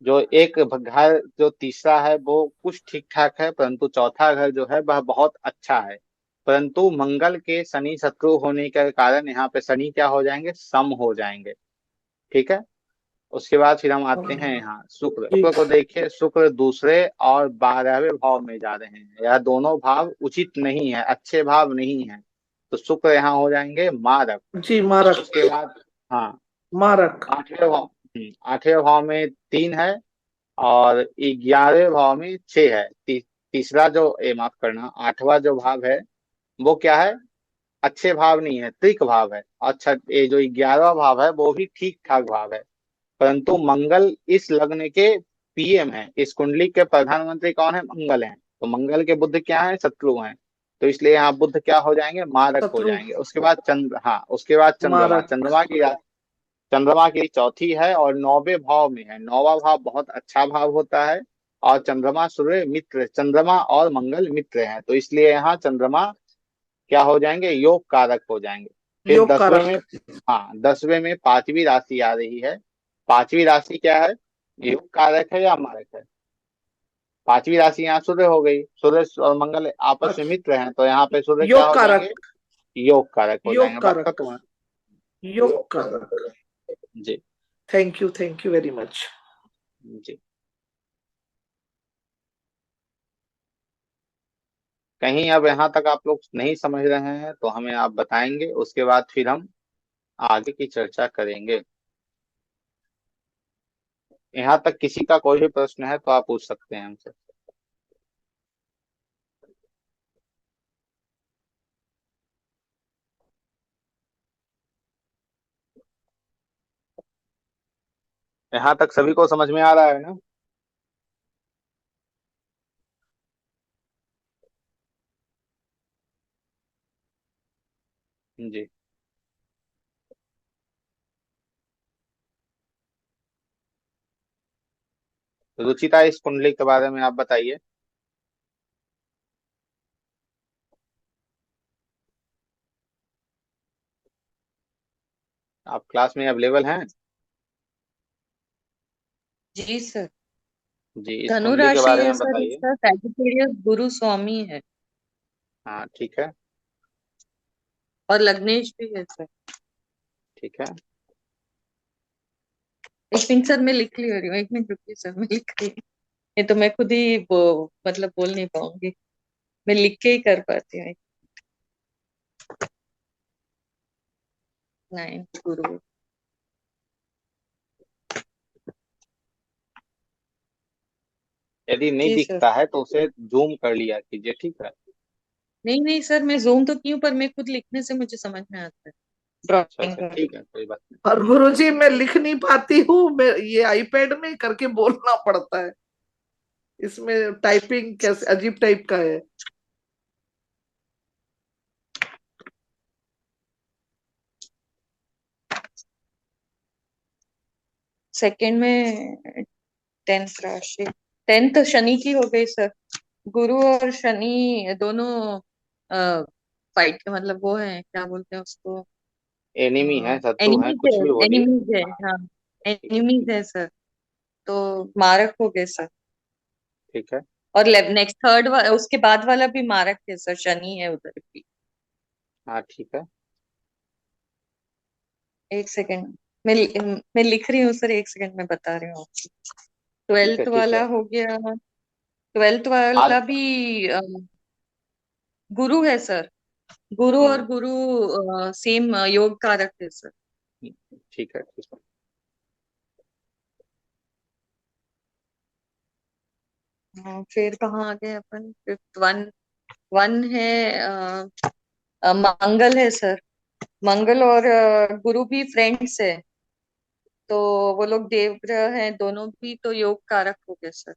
जो एक घर जो तीसरा है वो कुछ ठीक ठाक है, परंतु चौथा घर जो है वह बहुत अच्छा है। परंतु मंगल के शनि शत्रु होने के कारण यहाँ पे शनि क्या हो जाएंगे? सम हो जाएंगे, ठीक है। उसके बाद फिर हम आते हैं यहाँ शुक्र, जी, शुक्र को देखिए, शुक्र दूसरे और 12वें भाव में जा रहे हैं। यह दोनों भाव उचित नहीं है, अच्छे भाव नहीं है, तो शुक्र यहाँ हो जाएंगे मारक। जी मारक, उसके बाद हाँ, मारक। 8वें भाव, 8वें भाव में 3 है, और 11वें भाव में 6 है। तीसरा जो माफ करना, 8वां जो भाव है वो क्या है? अच्छे भाव नहीं है, त्रिक भाव है। अच्छा, ये जो 11वां भाव है वो भी ठीक ठाक भाव है, परंतु मंगल इस लग्न के पीएम है, इस कुंडली के प्रधानमंत्री कौन है? मंगल है। तो मंगल के बुध क्या है? शत्रु हैं। तो इसलिए यहाँ बुध क्या हो जाएंगे? मारक हो शत्रु, जाएंगे। उसके बाद चंद्र, हाँ उसके बाद चंद्रमा, मारक। चंद्रमा की चौथी है और 9वें भाव में है। 9वां भाव बहुत अच्छा भाव होता है, और चंद्रमा सूर्य मित्र, चंद्रमा और मंगल मित्र हैं, तो इसलिए यहाँ चंद्रमा क्या हो जाएंगे? योग कारक हो जाएंगे। फिर योग 10वें में, कारक। हाँ 10वें में 5वीं राशि आ रही है। 5वीं राशि क्या है? योग कारक है या मारक है? 5वीं राशि यहाँ सूर्य हो गई, सूर्य और मंगल आपस में मित्र हैं, तो यहाँ पे सूर्य क्या योग हो जाएंगे? कारक, योग कारक हो योग जाएंगे। बात कारक, खत्म है। योग कारक। जी, थैंक यू वेरी मच। जी। कहीं अब यहाँ तक आप लोग नहीं समझ रहे हैं तो हमें आप बताएंगे, उसके बाद फिर हम आगे की चर्चा करेंगे। यहाँ तक किसी का कोई भी प्रश्न है तो आप पूछ सकते हैं हमसे। यहाँ तक सभी को समझ में आ रहा है ना? जी। रुचिता, इस कुंडली के बारे में आप बताइए। आप क्लास में अवेलेबल हैं? जी सर। जी, इस धनु कुंडली के राशि बारे है में सर, बताइए। इसका सैजिटेरियस गुरु स्वामी है। हाँ ठीक है। और लग्नेश भी है सर। ठीक है। एक मिनट सर, मैं लिख ले रही हूँ, एक मिनट रुकिए सर, मैं लिख रही हूँ। ये तो मैं खुद ही मतलब बोल नहीं पाऊंगी, मैं लिख के ही कर पाती हूँ। नाइन गुरु। यदि नहीं जी सर। दिखता है तो उसे जूम कर लिया कीजिए, ठीक है। नहीं नहीं सर, मैं जूम तो की हूँ, पर मैं खुद लिखने से मुझे समझ में आता है, अच्छा ड्राइंग अच्छा, कर। ठीक है, कोई बात नहीं। और गुरुजी मैं लिख नहीं पाती हूँ, मैं ये आईपैड में करके बोलना पड़ता है। इसमें टाइपिंग कैसे अजीब टाइप का है। सेकंड में 10th राशि, 10th शनि की हो गई सर। गुरु और शनि दोनों फाइट, मतलब वो है, क्या बोलते हैं उसको, एनिमी है, शत्रु है, एनिमीज कुछ है, भी बोलिए। एनिमीज है। हाँ। हाँ, ठीक है एनिमीज ठीक है। है सर। तो मारक हो गए सर। ठीक है। और नेक्स्ट थर्ड उसके बाद वाला भी मारक है सर, शनि है उधर भी। हाँ ठीक है। एक सेकंड, मैं मैं लिख रही हूँ सर, एक सेकंड में बता रही हूँ आपको। ठीक है। 12th ठीक वाला है। हो गया। 12th आज। वाला भी गुरु है सर। गुरु और हम्म। गुरु सेम योग कारक है सर। ठीक है ठीक है। फिर कहाँ आ गए अपन, 5th वन। वन है मंगल है सर। मंगल और गुरु भी फ्रेंड्स है, तो वो लोग देवग्रह हैं दोनों भी, तो योग कारक हो गए सर।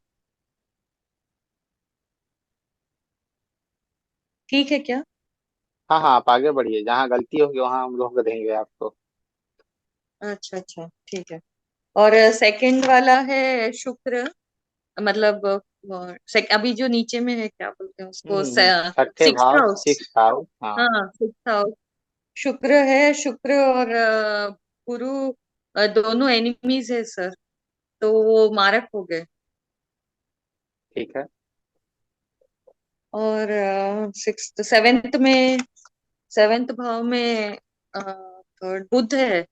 ठीक है क्या? हाँ हाँ, आप आगे बढ़िए, जहाँ गलती होगी वहाँ हम लोग देंगे आपको। अच्छा अच्छा, ठीक है। और सेकंड वाला है शुक्र, मतलब अभी जो नीचे में है, क्या बोलते हैं उसको, छठे सिक्स भाव, हाउस। सिक्स हाउस, हाँ। हाँ, सिक्स हाउस। शुक्र है, शुक्र और गुरु दोनों एनिमीज है सर, तो वो मारक हो गए। ठीक है। और सिक्स सेवेंथ भाव में थर्ड बुध है।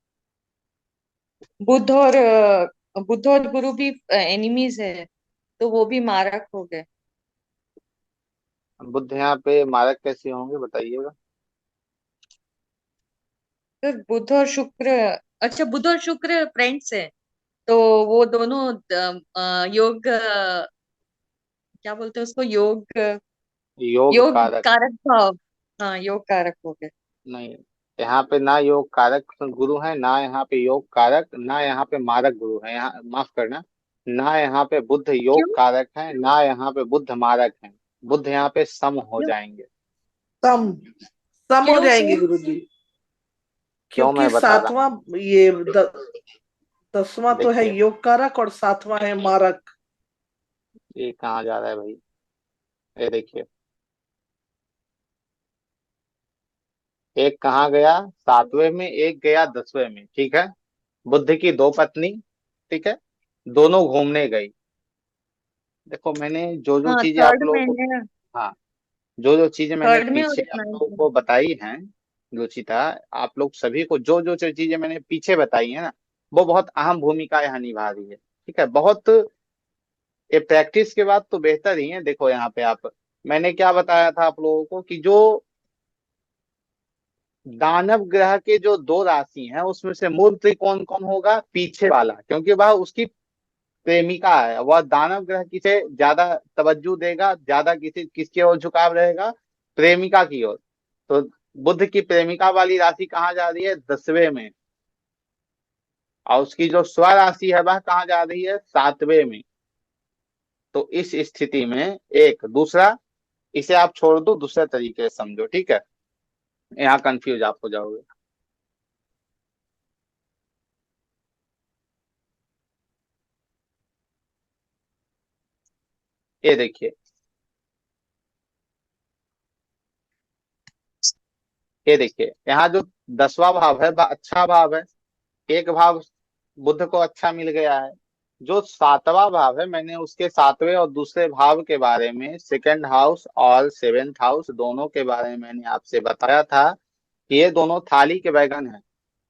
बुध और गुरु भी एनिमीज है, तो वो भी मारक हो गए। बुध यहाँ पे मारक कैसे होंगे बताइएगा। फिर बुध और शुक्र, अच्छा बुध और शुक्र फ्रेंड्स है, तो वो दोनों योग क्या बोलते हैं उसको, योग योग कारक। कारक भाव। हाँ, योग कारक हो गए। नहीं, यहाँ पे ना योग कारक गुरु है, ना यहाँ पे योग कारक, ना यहाँ पे मारक गुरु है, यहाँ माफ करना, ना यहाँ पे बुद्ध योग क्यों? कारक है, ना यहाँ पे बुद्ध मारक है। बुद्ध यहाँ पे सम हो क्यों? जाएंगे। सम सम हो क्यों जाएंगे सर? गुरुजी। क्यों, क्योंकि मैं बता रहा हूँ। सातवां ये 10वां तो है देखिए, योग कारक और 7वां है मारक। ये कहाँ जा रहा है भाई, ये देखिए, एक कहाँ गया 7वें में, एक गया 10वें में, ठीक है। बुद्ध की दो पत्नी, ठीक है, दोनों घूमने गई। देखो, मैंने जो जो हाँ, चीजें आप थर्ड लोगों में को, है। हाँ, जो जो चीजें मैंने थर्ड में और पीछे एक आप नाइन्थ लोगों में। को बताई हैं, रुचिता, आप लोग सभी को जो जो चीजें मैंने पीछे बताई है ना, वो बहुत अहम भूमिका यहाँ निभा रही है, ठीक है। बहुत, ये प्रैक्टिस के बाद तो बेहतर ही है। देखो यहाँ पे आप, मैंने क्या बताया था आप लोगों को कि जो दानव ग्रह के जो दो राशि हैं उसमें से मूल त्रिकोण कौन होगा, पीछे वाला, क्योंकि वह उसकी प्रेमिका है। वह दानव ग्रह किसे ज्यादा तवज्जो देगा, ज्यादा किसकी ओर झुकाव रहेगा, प्रेमिका की ओर। तो बुध की प्रेमिका वाली राशि कहाँ जा रही है, 10वें में, और उसकी जो स्वराशि है वह कहाँ जा रही है, 7वें में। तो इस स्थिति में, एक दूसरा, इसे आप छोड़ दो, दूसरे तरीके से समझो, ठीक है, यहाँ कंफ्यूज आप हो जाओगे। ये देखिए, ये देखिए, यहाँ जो 10वां भाव है वह अच्छा भाव है, एक भाव बुध को अच्छा मिल गया है। जो सातवां भाव है, मैंने उसके सातवें और दूसरे भाव के बारे में, सेकंड हाउस और सेवेंथ हाउस दोनों के बारे में मैंने आपसे बताया था कि ये दोनों थाली के बैगन हैं।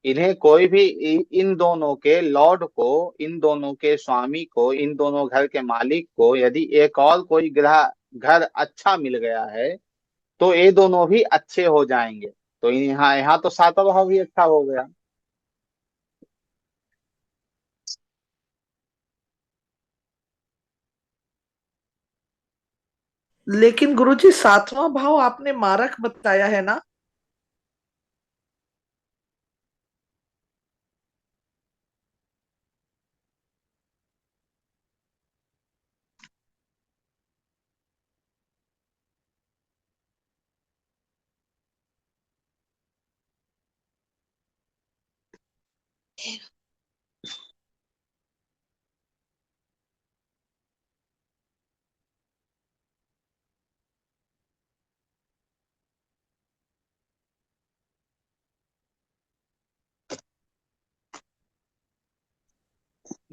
इन्हें कोई भी इन दोनों के लॉर्ड को, इन दोनों के स्वामी को, इन दोनों घर के मालिक को यदि एक और कोई ग्रह घर अच्छा मिल गया है तो ये दोनों भी अच्छे हो जाएंगे। तो यहाँ यहाँ तो सातवां भाव भी अच्छा हो गया। लेकिन गुरुजी सातवां भाव आपने मारक बताया है ना?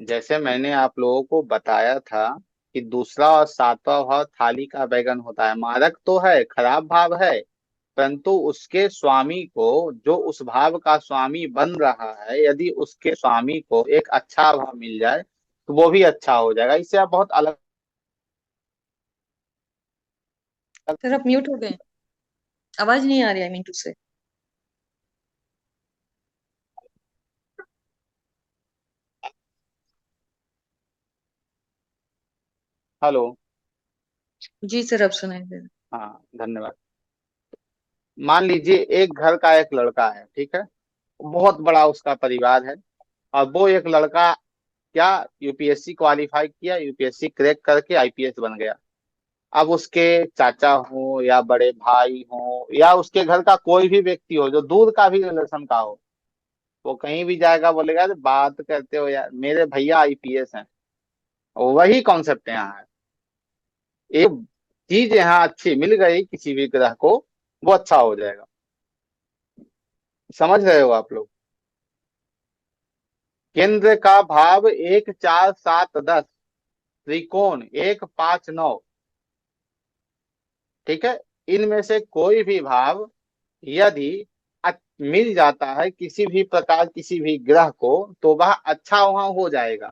जैसे मैंने आप लोगों को बताया था कि दूसरा और सातवां भाव थाली का बैगन होता है। मारक तो है, खराब भाव है, परंतु उसके स्वामी को, जो उस भाव का स्वामी बन रहा है, यदि उसके स्वामी को एक अच्छा भाव मिल जाए तो वो भी अच्छा हो जाएगा। इससे आप बहुत अलग। सर आप म्यूट हो गए, आवाज नहीं आ रही है मिंटू से। हेलो। जी सर अब सुनाई दे रहा हाँ, धन्यवाद। मान लीजिए एक घर का एक लड़का है, ठीक है, बहुत बड़ा उसका परिवार है, और वो एक लड़का क्या, यूपीएससी क्वालिफाई किया, यूपीएससी क्रैक करके आईपीएस बन गया। अब उसके चाचा हो या बड़े भाई हो या उसके घर का कोई भी व्यक्ति हो जो दूर का भी रिलेशन का हो, वो कहीं भी जाएगा बोलेगा "अरे बात करते हो यार, मेरे भैया आईपीएस हैं"। वही कॉन्सेप्ट यहाँ है। एक चीज यहाँ अच्छी मिल गई किसी भी ग्रह को, वो अच्छा हो जाएगा। समझ रहे हो आप लोग? केंद्र का भाव 1 4 7 10, त्रिकोण 1 5 9, ठीक है, इनमें से कोई भी भाव यदि मिल जाता है किसी भी प्रकार किसी भी ग्रह को, तो वह अच्छा वहां हो जाएगा।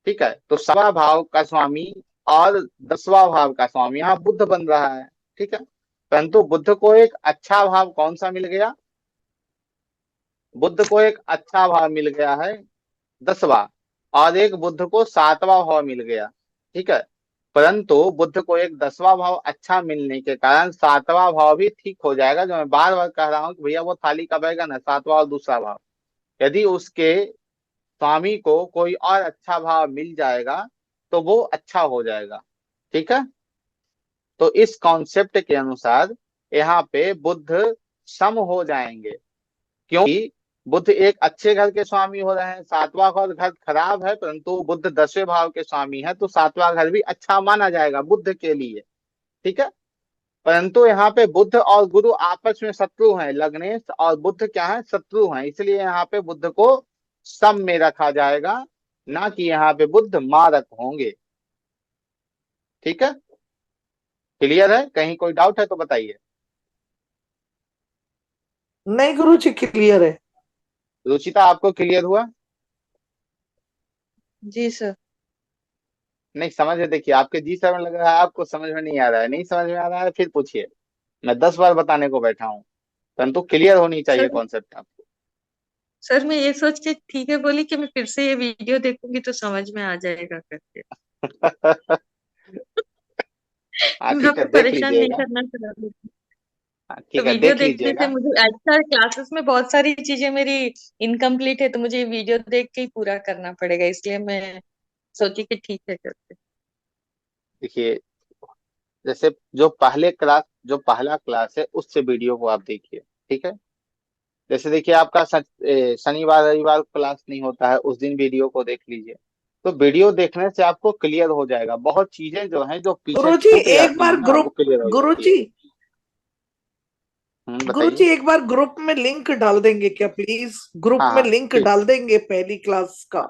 ठीक है, तो सवा भाव का स्वामी और 10वां भाव का स्वामी यहाँ बुध बन रहा है। ठीक है, परंतु बुध को एक अच्छा भाव कौन सा मिल गया? बुध को एक अच्छा भाव मिल गया है 10वां, और एक बुध को 7वां भाव मिल गया। ठीक है, परंतु बुध को एक 10वां भाव अच्छा मिलने के कारण 7वां भाव भी ठीक हो जाएगा। जो मैं बार बार कह रहा हूँ कि भैया वो थाली का बैगन है, 7वां और दूसरा भाव। यदि उसके स्वामी को कोई और अच्छा भाव मिल जाएगा तो वो अच्छा हो जाएगा। ठीक है, तो इस कॉन्सेप्ट के अनुसार यहाँ पे बुध सम हो जाएंगे, क्योंकि बुध एक अच्छे घर के स्वामी हो रहे हैं। 7वां घर खराब है, परंतु बुध 10वें भाव के स्वामी है, तो 7वां घर भी अच्छा माना जाएगा बुध के लिए। ठीक है, परंतु यहाँ पे बुध और गुरु आपस में शत्रु हैं, लग्नेश और बुध क्या है, शत्रु हैं, इसलिए यहाँ पे बुध को सम में रखा जाएगा, ना कि यहाँ पे बुध मारक होंगे। ठीक है, क्लियर है? कहीं कोई डाउट है तो बताइए। नहीं गुरुजी, क्लियर है। रुचिता, आपको क्लियर हुआ? जी सर। नहीं समझ में, देखिए आपके जी सर में लग रहा है आपको समझ में नहीं आ रहा है। नहीं समझ में आ रहा है फिर पूछिए, मैं 10 बार बताने को बैठा हूँ, परंतु क्लियर होनी चाहिए सर कॉन्सेप्ट आपको। सर मैं ये सोच के ठीक है बोली कि मैं फिर से ये वीडियो देखूंगी तो समझ में आ जाएगा करके। हाँ मैं ठीक है, आपको देख परेशान नहीं लीजिएगा। करना चाह रही थी। हाँ तो ठीक है, वीडियो देख देखने से लीजिएगा। मुझे अच्छा, क्लासेस में बहुत सारी चीजें मेरी इनकम्प्लीट है, तो मुझे ये वीडियो देख के ही पूरा करना पड़ेगा, इसलिए मैं सोची कि ठीक है करके। देखिए, जैसे जो पहला क्लास है उससे वीडियो को आप देखिए। ठीक है, जैसे देखिए आपका शनिवार रविवार क्लास नहीं होता है, उस दिन वीडियो को देख लीजिए। तो वीडियो देखने से आपको क्लियर हो जाएगा, बहुत चीजें जो हैं जो पीछे गुरुजी छूट एक जाती बार है ना, वो ग्रुप, क्लियर हो जाती है। गुरुजी गुरुजी बताइए। एक बार ग्रुप में लिंक डाल देंगे क्या प्लीज? ग्रुप हाँ में हाँ लिंक ठीक। डाल देंगे पहली क्लास का।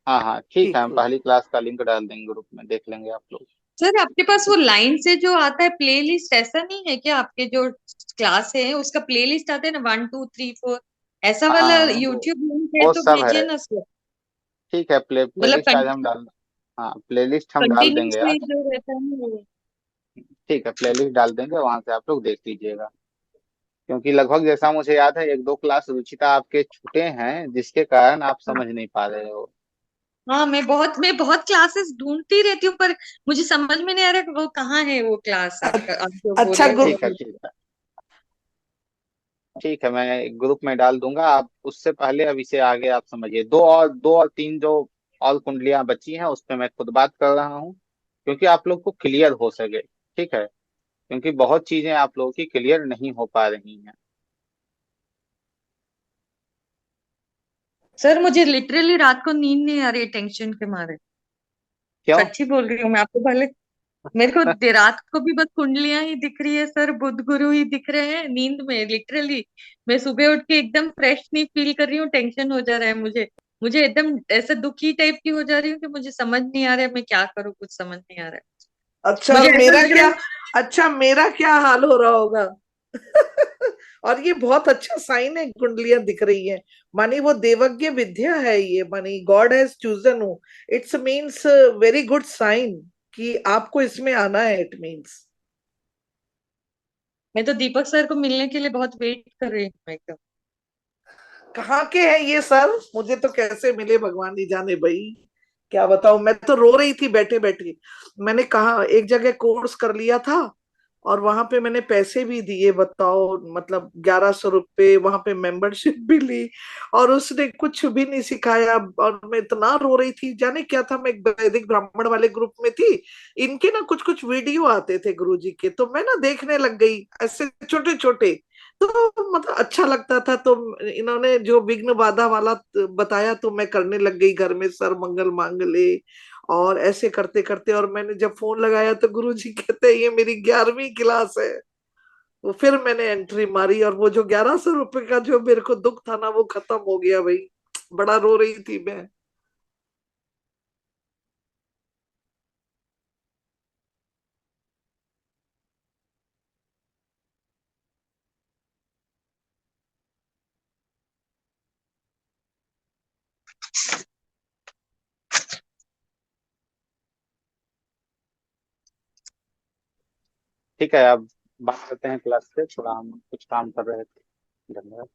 हाँ हाँ हाँ ठीक है, ठीक हम गुरुजी। पहली क्लास का लिंक डाल देंगे ग्रुप में, देख लेंगे आप लोग। सर आपके पास वो लाइन से जो आता है प्लेलिस्ट, ऐसा नहीं है क्या? आपके जो क्लास है उसका प्लेलिस्ट आता है ना, 1 2 3 4, ऐसा वाला हाँ यूट्यूब लिंक है वो तो सब भेजिए है। ना सर। ठीक है, मतलब प्लेलिस्ट आज हम डाल, हाँ प्लेलिस्ट हम डाल देंगे कंटिन्यूसली आज। जो रहता है ना वो। ठीक है, प्लेलिस्ट डाल देंगे, वहां से आप लोग देख लीजिएगा। क्योंकि लगभग जैसा मुझे याद है, एक दो क्लास रुचिता आपके छूटे हैं, जिसके कारण आप समझ नहीं पा रहे हो। हाँ, मैं बहुत क्लासेस ढूंढती रहती हूँ, पर मुझे समझ में नहीं आ रहा कि वो कहाँ है वो क्लास आपका, आप जो बोल अच्छा रहे गुरु। ठीक है ठीक है ठीक है, मैं ग्रुप में डाल दूंगा। आप उससे पहले अब इसे आगे आप समझिए, दो और तीन जो और कुंडलियां बची हैं उस पर मैं खुद बात कर रहा हूँ, क्योंकि आप लोग को क्लियर हो सके। ठीक है, क्योंकि बहुत चीजें आप लोगों की क्लियर नहीं हो पा रही हैं। सर मुझे लिटरली रात को नींद नहीं आ रही है टेंशन के मारे। क्यों? सच्ची बोल रही हूँ मैं आपको। भले मेरे को रात को भी बस कुंडलियां ही दिख रही है सर, बुध गुरु ही दिख रहे हैं नींद में लिटरली। मैं सुबह उठ के एकदम फ्रेश नहीं फील कर रही हूँ, टेंशन हो जा रहा है मुझे। मुझे एकदम ऐसा दुखी टाइप की हो जा रही हूँ कि मुझे समझ नहीं आ रहा है मैं क्या करूँ, कुछ समझ नहीं आ रहा है अच्छा मुझे। और ऐसा मेरा लग रहा क्या? है। अच्छा मेरा क्या हाल हो रहा होगा? और ये बहुत अच्छा साइन है, कुंडलियां दिख रही है। मानी वो देवज्ञ विद्या है ये, मानी गॉड हैज चूजन हूँ। It's means very good sign कि आपको इसमें आना है, इट मीन्स। मैं तो दीपक सर को मिलने के लिए बहुत वेट कर रही हूँ एकदम। कहाँ के हैं ये सर? मुझे तो कैसे मिले भगवान ही जाने भाई। क्या बताऊं, मैं तो रो रही थी बैठे बैठे। मैंने कहा एक जगह कोर्स कर लिया था और वहां पे मैंने पैसे भी दिए, बताओ, मतलब 1100 रुपये वहां पे मेंबरशिप भी ली, और उसने कुछ भी नहीं सिखाया। और मैं इतना रो रही थी, जाने क्या था। मैं एक वैदिक ब्राह्मण वाले ग्रुप में थी, इनके ना कुछ कुछ वीडियो आते थे गुरुजी के, तो मैं ना देखने लग गई, ऐसे छोटे छोटे। तो मतलब अच्छा लगता था, तो इन्होंने जो विघ्न बाधा वाला बताया तो मैं करने लग गई घर में, सर मंगल मांगले और ऐसे करते करते। और मैंने जब फोन लगाया तो गुरुजी कहते हैं ये मेरी 11वीं क्लास है। वो फिर मैंने एंट्री मारी और वो जो 1100 रुपये का जो मेरे को दुख था ना, वो खत्म हो गया भाई। बड़ा रो रही थी मैं। ठीक है, अब बात करते हैं क्लास से, थोड़ा हम कुछ काम कर रहे थे। धन्यवाद।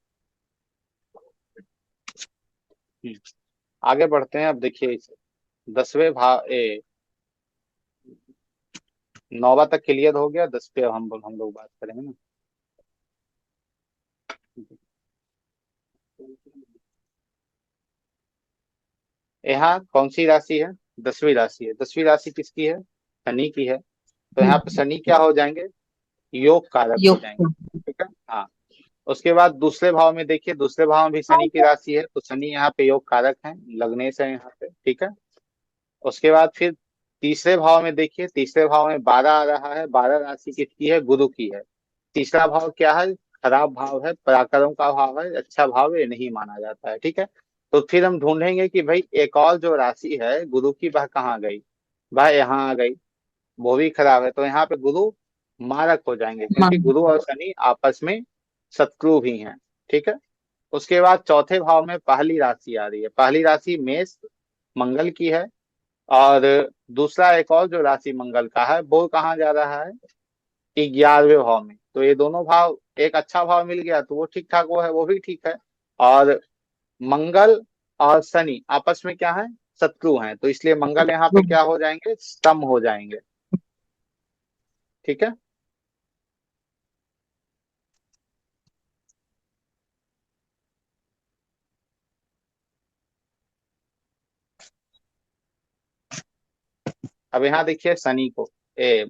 हम्म, आगे बढ़ते हैं। अब देखिए इसे 10वें भाव ए 9वां तक क्लियर हो गया, 10 पे अब हम लोग बात करेंगे ना। यहाँ कौन सी राशि है? 10वीं राशि है। 10वीं राशि किसकी है? शनि की है। तो यहाँ पे शनि क्या हो जाएंगे? योग कारक हो योग जाएंगे। ठीक है, हाँ। उसके बाद दूसरे भाव में देखिए, दूसरे भाव में भी शनि की राशि है, तो शनि यहाँ पे योग कारक है, लग्नेश है यहाँ पे। ठीक है, उसके बाद फिर तीसरे भाव में देखिए, तीसरे भाव में 12 आ रहा है। 12 राशि किसकी है? गुरु की है। तीसरा भाव क्या है? खराब भाव है, पराक्रम का भाव है, अच्छा भाव है, नहीं माना जाता है। ठीक है, तो फिर हम ढूंढेंगे कि भाई एक और जो राशि है गुरु की, वह कहाँ गई? वह यहाँ आ गई, वो भी खराब है। तो यहाँ पे गुरु मारक हो जाएंगे, क्योंकि मान गुरु और शनि आपस में शत्रु भी हैं। ठीक है, उसके बाद चौथे भाव में पहली राशि आ रही है। पहली राशि मेष मंगल की है, और दूसरा एक और जो राशि मंगल का है वो कहाँ जा रहा है? 11वें भाव में। तो ये दोनों भाव, एक अच्छा भाव मिल गया तो वो ठीक ठाक, वो है, वो भी ठीक है। और मंगल और शनि आपस में क्या है? शत्रु हैं, तो इसलिए मंगल यहाँ पे क्या हो जाएंगे? स्तंभ हो जाएंगे। ठीक है, अब यहाँ देखिए शनि को,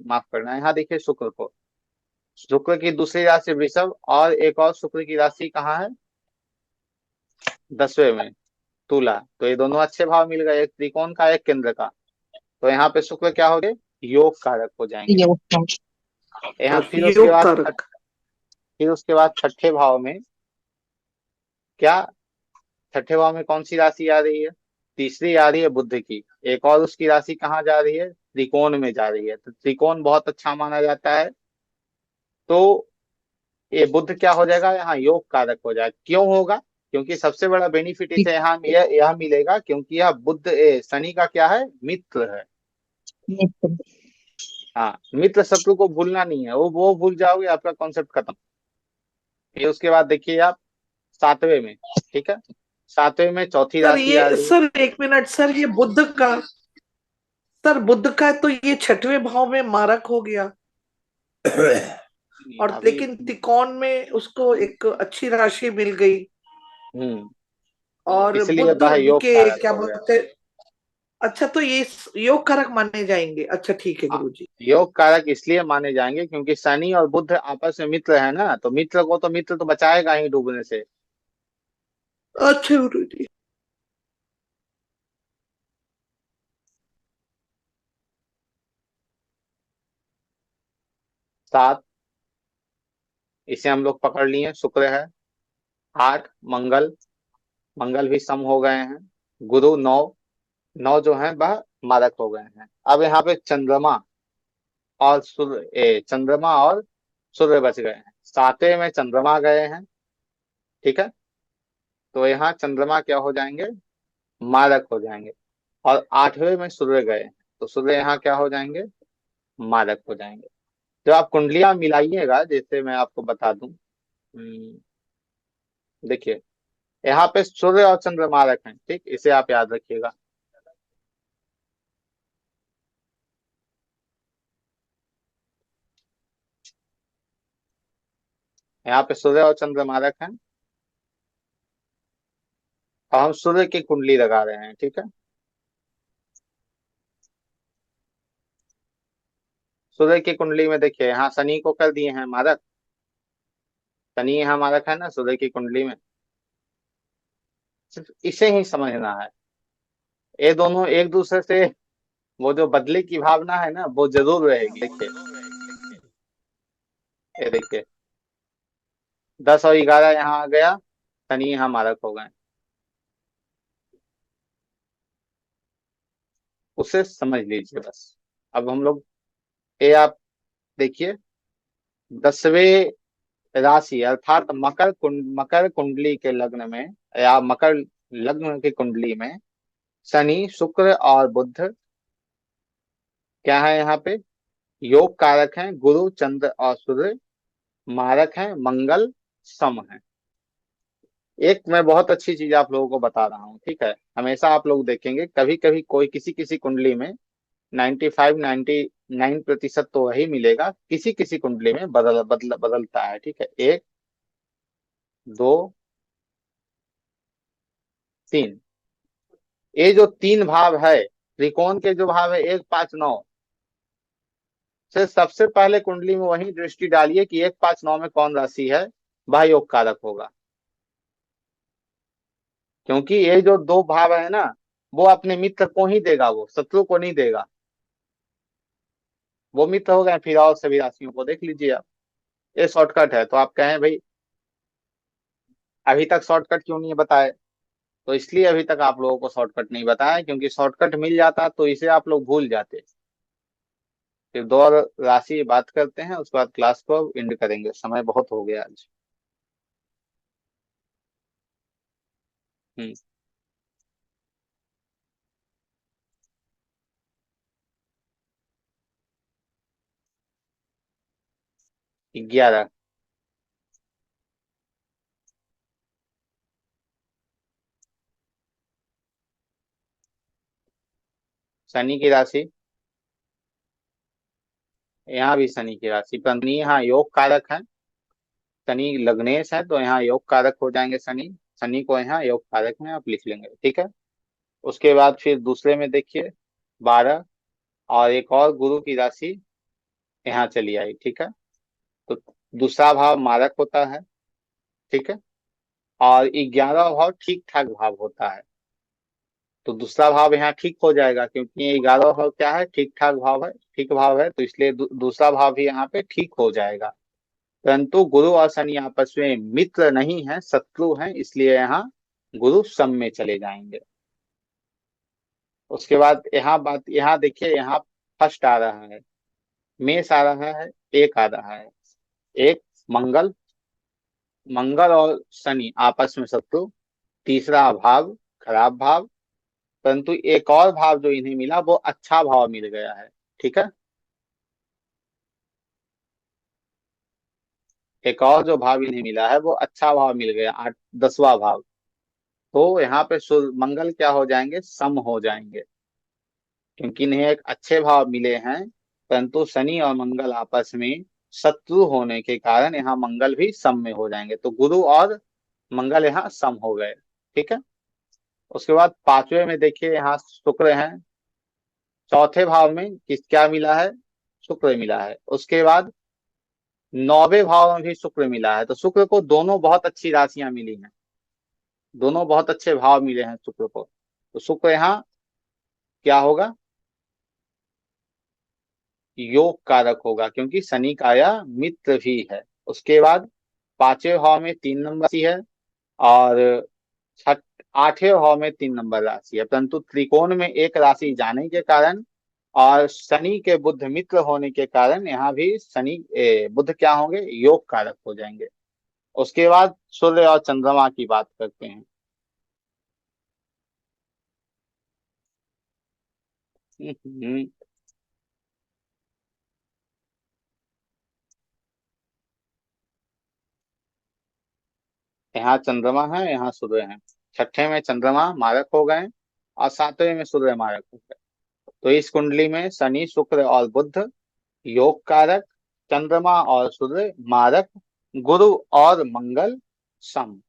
माफ करना, यहाँ देखिए शुक्र को। शुक्र की दूसरी राशि वृषभ, और एक और शुक्र की राशि कहाँ है? 10वें में तुला। तो ये दोनों अच्छे भाव मिल गए, एक त्रिकोण का एक केंद्र का। तो यहाँ पे शुक्र क्या हो गए? योग कारक हो जाएंगे। योग का। यहाँ और फिर उसके योग बाद कारक। फिर उसके बाद छठे भाव में क्या, छठे भाव में कौन सी राशि आ रही है? तीसरी आ रही है बुध की। एक और उसकी राशि कहाँ जा रही है? त्रिकोण में जा रही है। तो त्रिकोण बहुत अच्छा माना जाता है। तो ये बुध क्या हो जाएगा, यहाँ योग कारक हो जाएगा। क्यों होगा? क्योंकि सबसे बड़ा बेनिफिट इसे यहाँ यह मिलेगा क्योंकि यह बुध शनि का क्या है, मित्र है। मित्र। हाँ, मित्र शत्रु को भूलना नहीं है, वो भूल जाओगे आपका कॉन्सेप्ट खत्म। फिर उसके बाद देखिए आप सातवें में, ठीक है, सातवें में चौथी सर राशि आ ये, रही है। सर एक मिनट सर, ये बुध का, सर बुध का तो ये छठवें भाव में मारक हो गया, और अभी लेकिन त्रिकोण में उसको एक अच्छी राशि मिल गई, हम्म और इसलिए बुध वह योग के कारक क्या हो गया। बोलते, अच्छा तो ये योग कारक माने जाएंगे। अच्छा ठीक है हाँ, गुरुजी। योग कारक इसलिए माने जाएंगे क्योंकि शनि और बुध आपस में मित्र है ना, तो मित्र को तो मित्र तो बचाएगा ही डूबने से। अच्छा गुरुजी। सात, इसे हम लोग पकड़ लिए, शुक्र है। आठ, मंगल, मंगल भी सम हो गए हैं। गुरु नौ, नौ जो है वह मारक हो गए हैं। अब यहाँ पे चंद्रमा और सूर्य, चंद्रमा और सूर्य बच गए हैं। सातवें में चंद्रमा गए हैं, ठीक है, तो यहाँ चंद्रमा क्या हो जाएंगे, मारक हो जाएंगे। और आठवें में सूर्य गए हैं, तो सूर्य यहाँ क्या हो जाएंगे, मारक हो जाएंगे। जब आप कुंडलियां मिलाइएगा, जैसे मैं आपको बता दूं, देखिए यहाँ पे सूर्य और चंद्र मारक हैं, ठीक, इसे आप याद रखिएगा। यहाँ पे सूर्य और चंद्र मारक हैं, और हम सूर्य की कुंडली लगा रहे हैं, ठीक है। सूर्य की कुंडली में देखिए यहाँ शनि को कर दिए हैं मारक, शनि यहाँ मारक है ना सूर्य की कुंडली में। सिर्फ इसे ही समझना है, ये दोनों एक दूसरे से, वो जो बदले की भावना है ना वो जरूर रहेगी। देखिए, ये देखिए 10 और 11 यहाँ आ गया, शनि यहाँ मारक हो गए, उसे समझ लीजिए बस। अब हम लोग, ये आप देखिए 10वें राशि अर्थात मकर कुंडली के लग्न में, या मकर लग्न की कुंडली में शनि शुक्र और बुध क्या है, यहाँ पे योग कारक हैं। गुरु चंद्र और सूर्य मारक हैं, मंगल सम है। एक मैं बहुत अच्छी चीज आप लोगों को बता रहा हूँ, ठीक है, हमेशा आप लोग देखेंगे कभी कभी कोई किसी किसी कुंडली में 95-99% तो वही मिलेगा, किसी किसी कुंडली में बदलता है, ठीक है। एक, दो, तीन, ये जो तीन भाव है त्रिकोण के, जो भाव है 1, 5, 9, से सबसे पहले कुंडली में वही दृष्टि डालिए कि 1, 5, 9 में कौन राशि है, वह योग कारक होगा। क्योंकि ये जो दो भाव है ना, वो अपने मित्र को ही देगा, वो शत्रु को नहीं देगा। वो मित्र हो गए, फिर और सभी राशियों को देख लीजिए आप। ये शॉर्टकट है, तो आप कहें भाई अभी तक शॉर्टकट क्यों नहीं बताए, तो इसलिए अभी तक आप लोगों को शॉर्टकट नहीं बताया क्योंकि शॉर्टकट मिल जाता तो इसे आप लोग भूल जाते। फिर दो और राशि बात करते हैं, उसके बाद क्लास को एंड करेंगे, समय बहुत हो गया आज। हम्म 11, शनि की राशि, यहाँ भी शनि की राशि, परंतु यहाँ योग कारक है, शनि लग्नेश है, तो यहाँ योग कारक हो जाएंगे शनि। शनि को यहाँ योग कारक में आप लिख लेंगे, ठीक है। उसके बाद फिर दूसरे में देखिए 12, और एक और गुरु की राशि यहाँ चली आई, ठीक है। तो दूसरा भाव मारक होता है, ठीक है, और 11वां भाव ठीक ठाक भाव होता है। तो दूसरा भाव यहाँ ठीक हो जाएगा क्योंकि ये 11वां भाव क्या है, ठीक ठाक भाव है, ठीक भाव है, तो इसलिए दूसरा भाव भी यहाँ पे ठीक हो जाएगा। परंतु गुरु और शनि आपस में मित्र नहीं है, शत्रु हैं, इसलिए यहाँ गुरु सम में चले जाएंगे। उसके बाद यहाँ देखिए, यहाँ फर्स्ट आ रहा है, मेष आ रहा है, एक आ रहा है, एक मंगल, मंगल और शनि आपस में शत्रु, तीसरा भाव खराब भाव, परंतु एक और भाव जो इन्हें मिला वो अच्छा भाव मिल गया है। ठीक है, एक और जो भाव इन्हें मिला है वो अच्छा भाव मिल गया, 10वां भाव। तो यहाँ पे मंगल क्या हो जाएंगे, सम हो जाएंगे, क्योंकि इन्हें एक अच्छे भाव मिले हैं, परंतु शनि और मंगल आपस में शत्रु होने के कारण यहाँ मंगल भी सम में हो जाएंगे। तो गुरु और मंगल यहाँ सम हो गए। ठीक है, उसके बाद पांचवे में देखिए यहाँ शुक्र हैं, चौथे भाव में क्या मिला है, शुक्र मिला है। उसके बाद 9वें भाव में भी शुक्र मिला है। तो शुक्र को दोनों बहुत अच्छी राशियां मिली हैं, दोनों बहुत अच्छे भाव मिले हैं शुक्र को। तो शुक्र यहाँ क्या होगा, योग कारक होगा, क्योंकि शनि का यह मित्र भी है। उसके बाद 5वें भाव में 3 नंबर राशि है, और 8वें भाव में 3 नंबर राशि है, परंतु त्रिकोण में एक राशि जाने के कारण और शनि के बुध मित्र होने के कारण यहाँ भी बुध क्या होंगे, योग कारक हो जाएंगे। उसके बाद सूर्य और चंद्रमा की बात करते हैं। हम्म, यहाँ चंद्रमा है, यहाँ सूर्य है। छठे में चंद्रमा मारक हो गए और 7वें में सूर्य मारक हो गए। तो इस कुंडली में शनि शुक्र और बुध योग कारक, चंद्रमा और सूर्य मारक, गुरु और मंगल सम।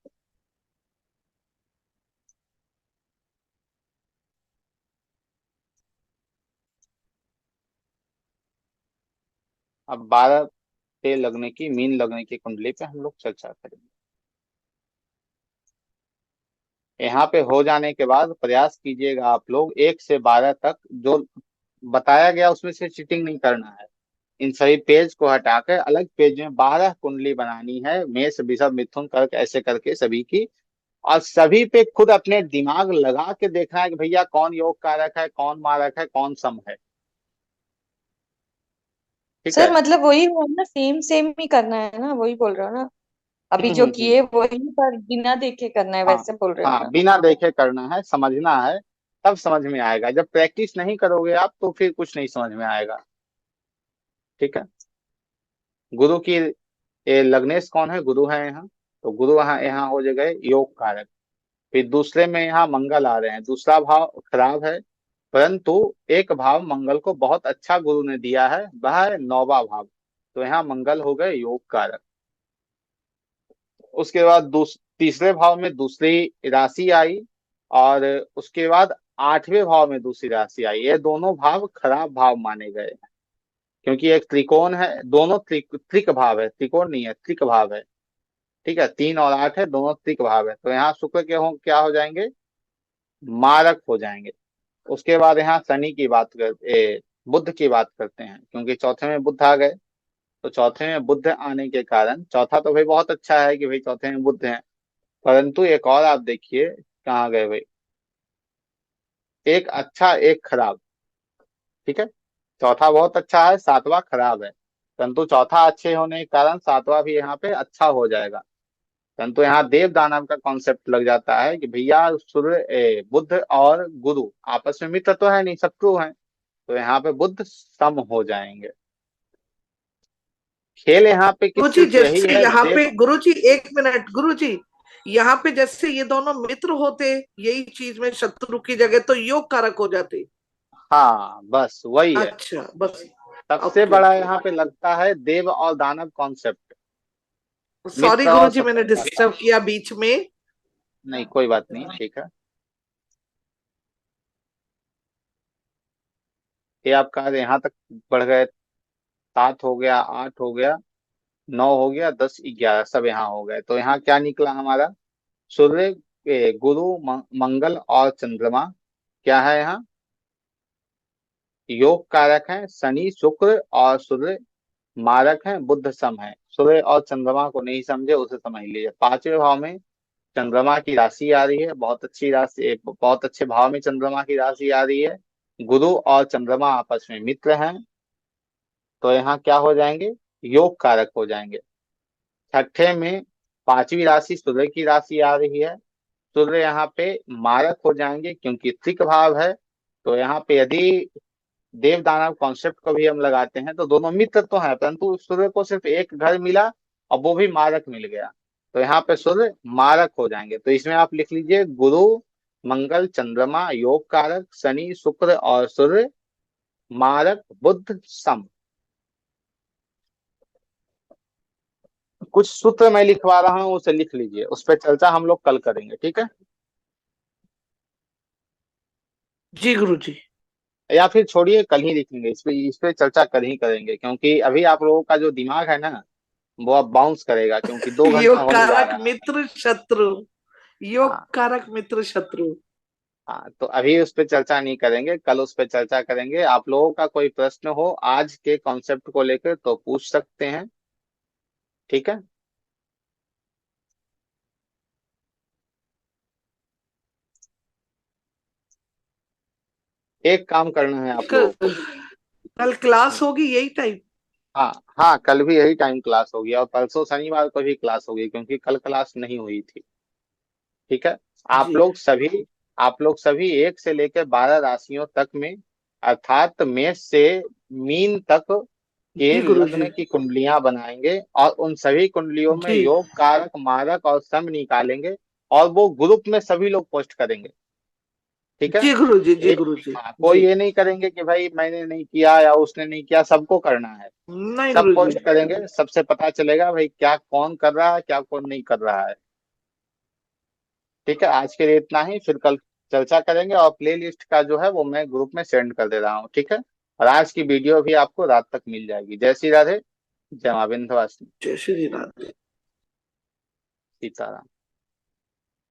अब 12 पे लगने की, मीन लगने की कुंडली पे हम लोग चर्चा करेंगे। यहाँ पे हो जाने के बाद प्रयास कीजिएगा आप लोग 1 से 12 तक जो बताया गया उसमें से चीटिंग नहीं करना है। इन सभी पेज को हटाकर अलग पेज में 12 कुंडली बनानी है, मेष वृषभ मिथुन कर्क ऐसे करके सभी की, और सभी पे खुद अपने दिमाग लगा के देखना है कि भैया कौन योग कारक है, कौन मारक है, कौन सम है। ठीक सर है। मतलब वही हुआ ना, सेम सेम ही करना है ना, वही बोल रहा हूँ ना, अभी जो हम्म। किए वही पर बिना देखे करना है, हाँ वैसे बोल रहे हो हाँ, ना। बिना देखे करना है, समझना है, तब समझ में आएगा। जब प्रैक्टिस नहीं करोगे आप तो फिर कुछ नहीं समझ में आएगा। ठीक है, गुरु की लग्नेश कौन है, गुरु है यहाँ, तो गुरु यहाँ हो जाएगा योग कारक। फिर दूसरे में यहाँ मंगल आ रहे हैं, दूसरा भाव खराब है, परंतु एक भाव मंगल को बहुत अच्छा गुरु ने दिया है, वह है 9वां भाव। तो यहाँ मंगल हो गए योग कारक। उसके बाद तीसरे भाव में दूसरी राशि आई, और उसके बाद 8वें भाव में दूसरी राशि आई। ये दोनों भाव खराब भाव माने गए हैं, क्योंकि एक त्रिकोण है, दोनों त्रिक भाव है, त्रिकोण नहीं है, त्रिक भाव है। ठीक है, 3 और 8 है, दोनों त्रिक भाव है। तो यहाँ शुक्र के क्या हो जाएंगे, मारक हो जाएंगे। उसके बाद यहाँ शनि की बात बुद्ध की बात करते हैं, क्योंकि चौथे में बुद्ध आ गए। तो चौथे में बुद्ध आने के कारण, चौथा तो भाई बहुत अच्छा है कि भाई चौथे में बुद्ध हैं, परंतु एक और आप देखिए कहाँ गए भाई, एक अच्छा एक खराब। ठीक है, चौथा बहुत अच्छा है, 7वां खराब है, परंतु चौथा अच्छे होने के कारण 7वां भी यहाँ पे अच्छा हो जाएगा। परंतु यहाँ देव दानव का कॉन्सेप्ट लग जाता है कि भैया सूर्य बुद्ध और गुरु आपस में मित्र तो है नहीं, शत्रु हैं, तो यहाँ पे बुद्ध सम हो जाएंगे। खेल यहाँ पे गुरु किस जी सिर्फ यही जैसे है, यहाँ देव। पे, गुरु जी एक मिनट, गुरु जी यहाँ पे जैसे ये दोनों मित्र होते, यही चीज में शत्रु की जगह तो योग कारक हो जाते। हाँ बस वही है, अच्छा बस। सबसे ओके बड़ा ओके। यहाँ पे लगता है देव और दानव कॉन्सेप्ट, सॉरी मित्र गुरु और जी, मैंने शत्रु का। डिस्टर्ब किया बीच में। नहीं कोई बात नहीं, ठीक है। ये आपका यहाँ तक बढ़ गए, 7 हो गया, 8 हो गया, 9 हो गया, 10 11 सब यहाँ हो गए। तो यहाँ क्या निकला हमारा, सूर्य गुरु मंगल और चंद्रमा क्या है यहाँ, योग कारक है, शनि शुक्र और सूर्य मारक हैं, बुध सम है। सूर्य और चंद्रमा को नहीं समझे उसे समझ लीजिए। पांचवें भाव में चंद्रमा की राशि आ रही है, बहुत अच्छी राशि, बहुत अच्छे भाव में चंद्रमा की राशि आ रही है। गुरु और चंद्रमा आपस में मित्र हैं, तो यहाँ क्या हो जाएंगे, योग कारक हो जाएंगे। छठे में पांचवी राशि सूर्य की राशि आ रही है, सूर्य यहाँ पे मारक हो जाएंगे क्योंकि त्रिक भाव है। तो यहाँ पे यदि देव दानव कॉन्सेप्ट को भी हम लगाते हैं तो दोनों मित्र तो हैं, परंतु सूर्य को सिर्फ एक घर मिला और वो भी मारक मिल गया, तो यहाँ पे सूर्य मारक हो जाएंगे। तो इसमें आप लिख लीजिए गुरु मंगल चंद्रमा योग कारक, शनि शुक्र और सूर्य मारक बुध सम। कुछ सूत्र मैं लिखवा रहा हूँ उसे लिख लीजिए, उस पर चर्चा हम लोग कल करेंगे, ठीक है। जी गुरु जी। या फिर छोड़िए, कल ही लिखेंगे, इस पे चर्चा कल ही करेंगे, क्योंकि अभी आप लोगों का जो दिमाग है ना वो अब बाउंस करेगा, क्योंकि 2 घंटा योग होने जा कारक रहा है। मित्र शत्रु, योग हाँ कारक मित्र शत्रु। हाँ, तो अभी उस पर चर्चा नहीं करेंगे, कल उस पर चर्चा करेंगे। आप लोगों का कोई प्रश्न हो आज के कॉन्सेप्ट को लेकर तो पूछ सकते हैं, ठीक है। एक काम करना है आप लोगों को। कल क्लास होगी यही टाइम? हाँ हाँ, कल भी यही टाइम क्लास होगी और परसों शनिवार को भी क्लास होगी, क्योंकि कल क्लास नहीं हुई थी, ठीक है। आप जी लोग सभी आप लोग सभी 1 से लेकर 12 राशियों तक में, अर्थात मेष से मीन तक के जी गुरु जी। लग्न की कुंडलियां बनाएंगे और उन सभी कुंडलियों में जी योग कारक मारक और सम निकालेंगे और वो ग्रुप में सभी लोग पोस्ट करेंगे, ठीक है। जी गुरु जी। जी एक, गुरु जी। हाँ, कोई जी ये नहीं करेंगे कि भाई मैंने नहीं किया या उसने नहीं किया, सबको करना है। नहीं सब गुरु जी। पोस्ट करेंगे, सबसे पता चलेगा भाई क्या कौन कर रहा है क्या कौन नहीं कर रहा है, ठीक है। आज के लिए इतना ही, फिर कल चर्चा करेंगे और प्ले लिस्ट का जो है वो मैं ग्रुप में सेंड कर दे रहा हूँ, ठीक है। और आज की वीडियो भी आपको रात तक मिल जाएगी। जय श्री राधे, जय मां विंध्यवासिनी, जय श्री राधे। सीताराम।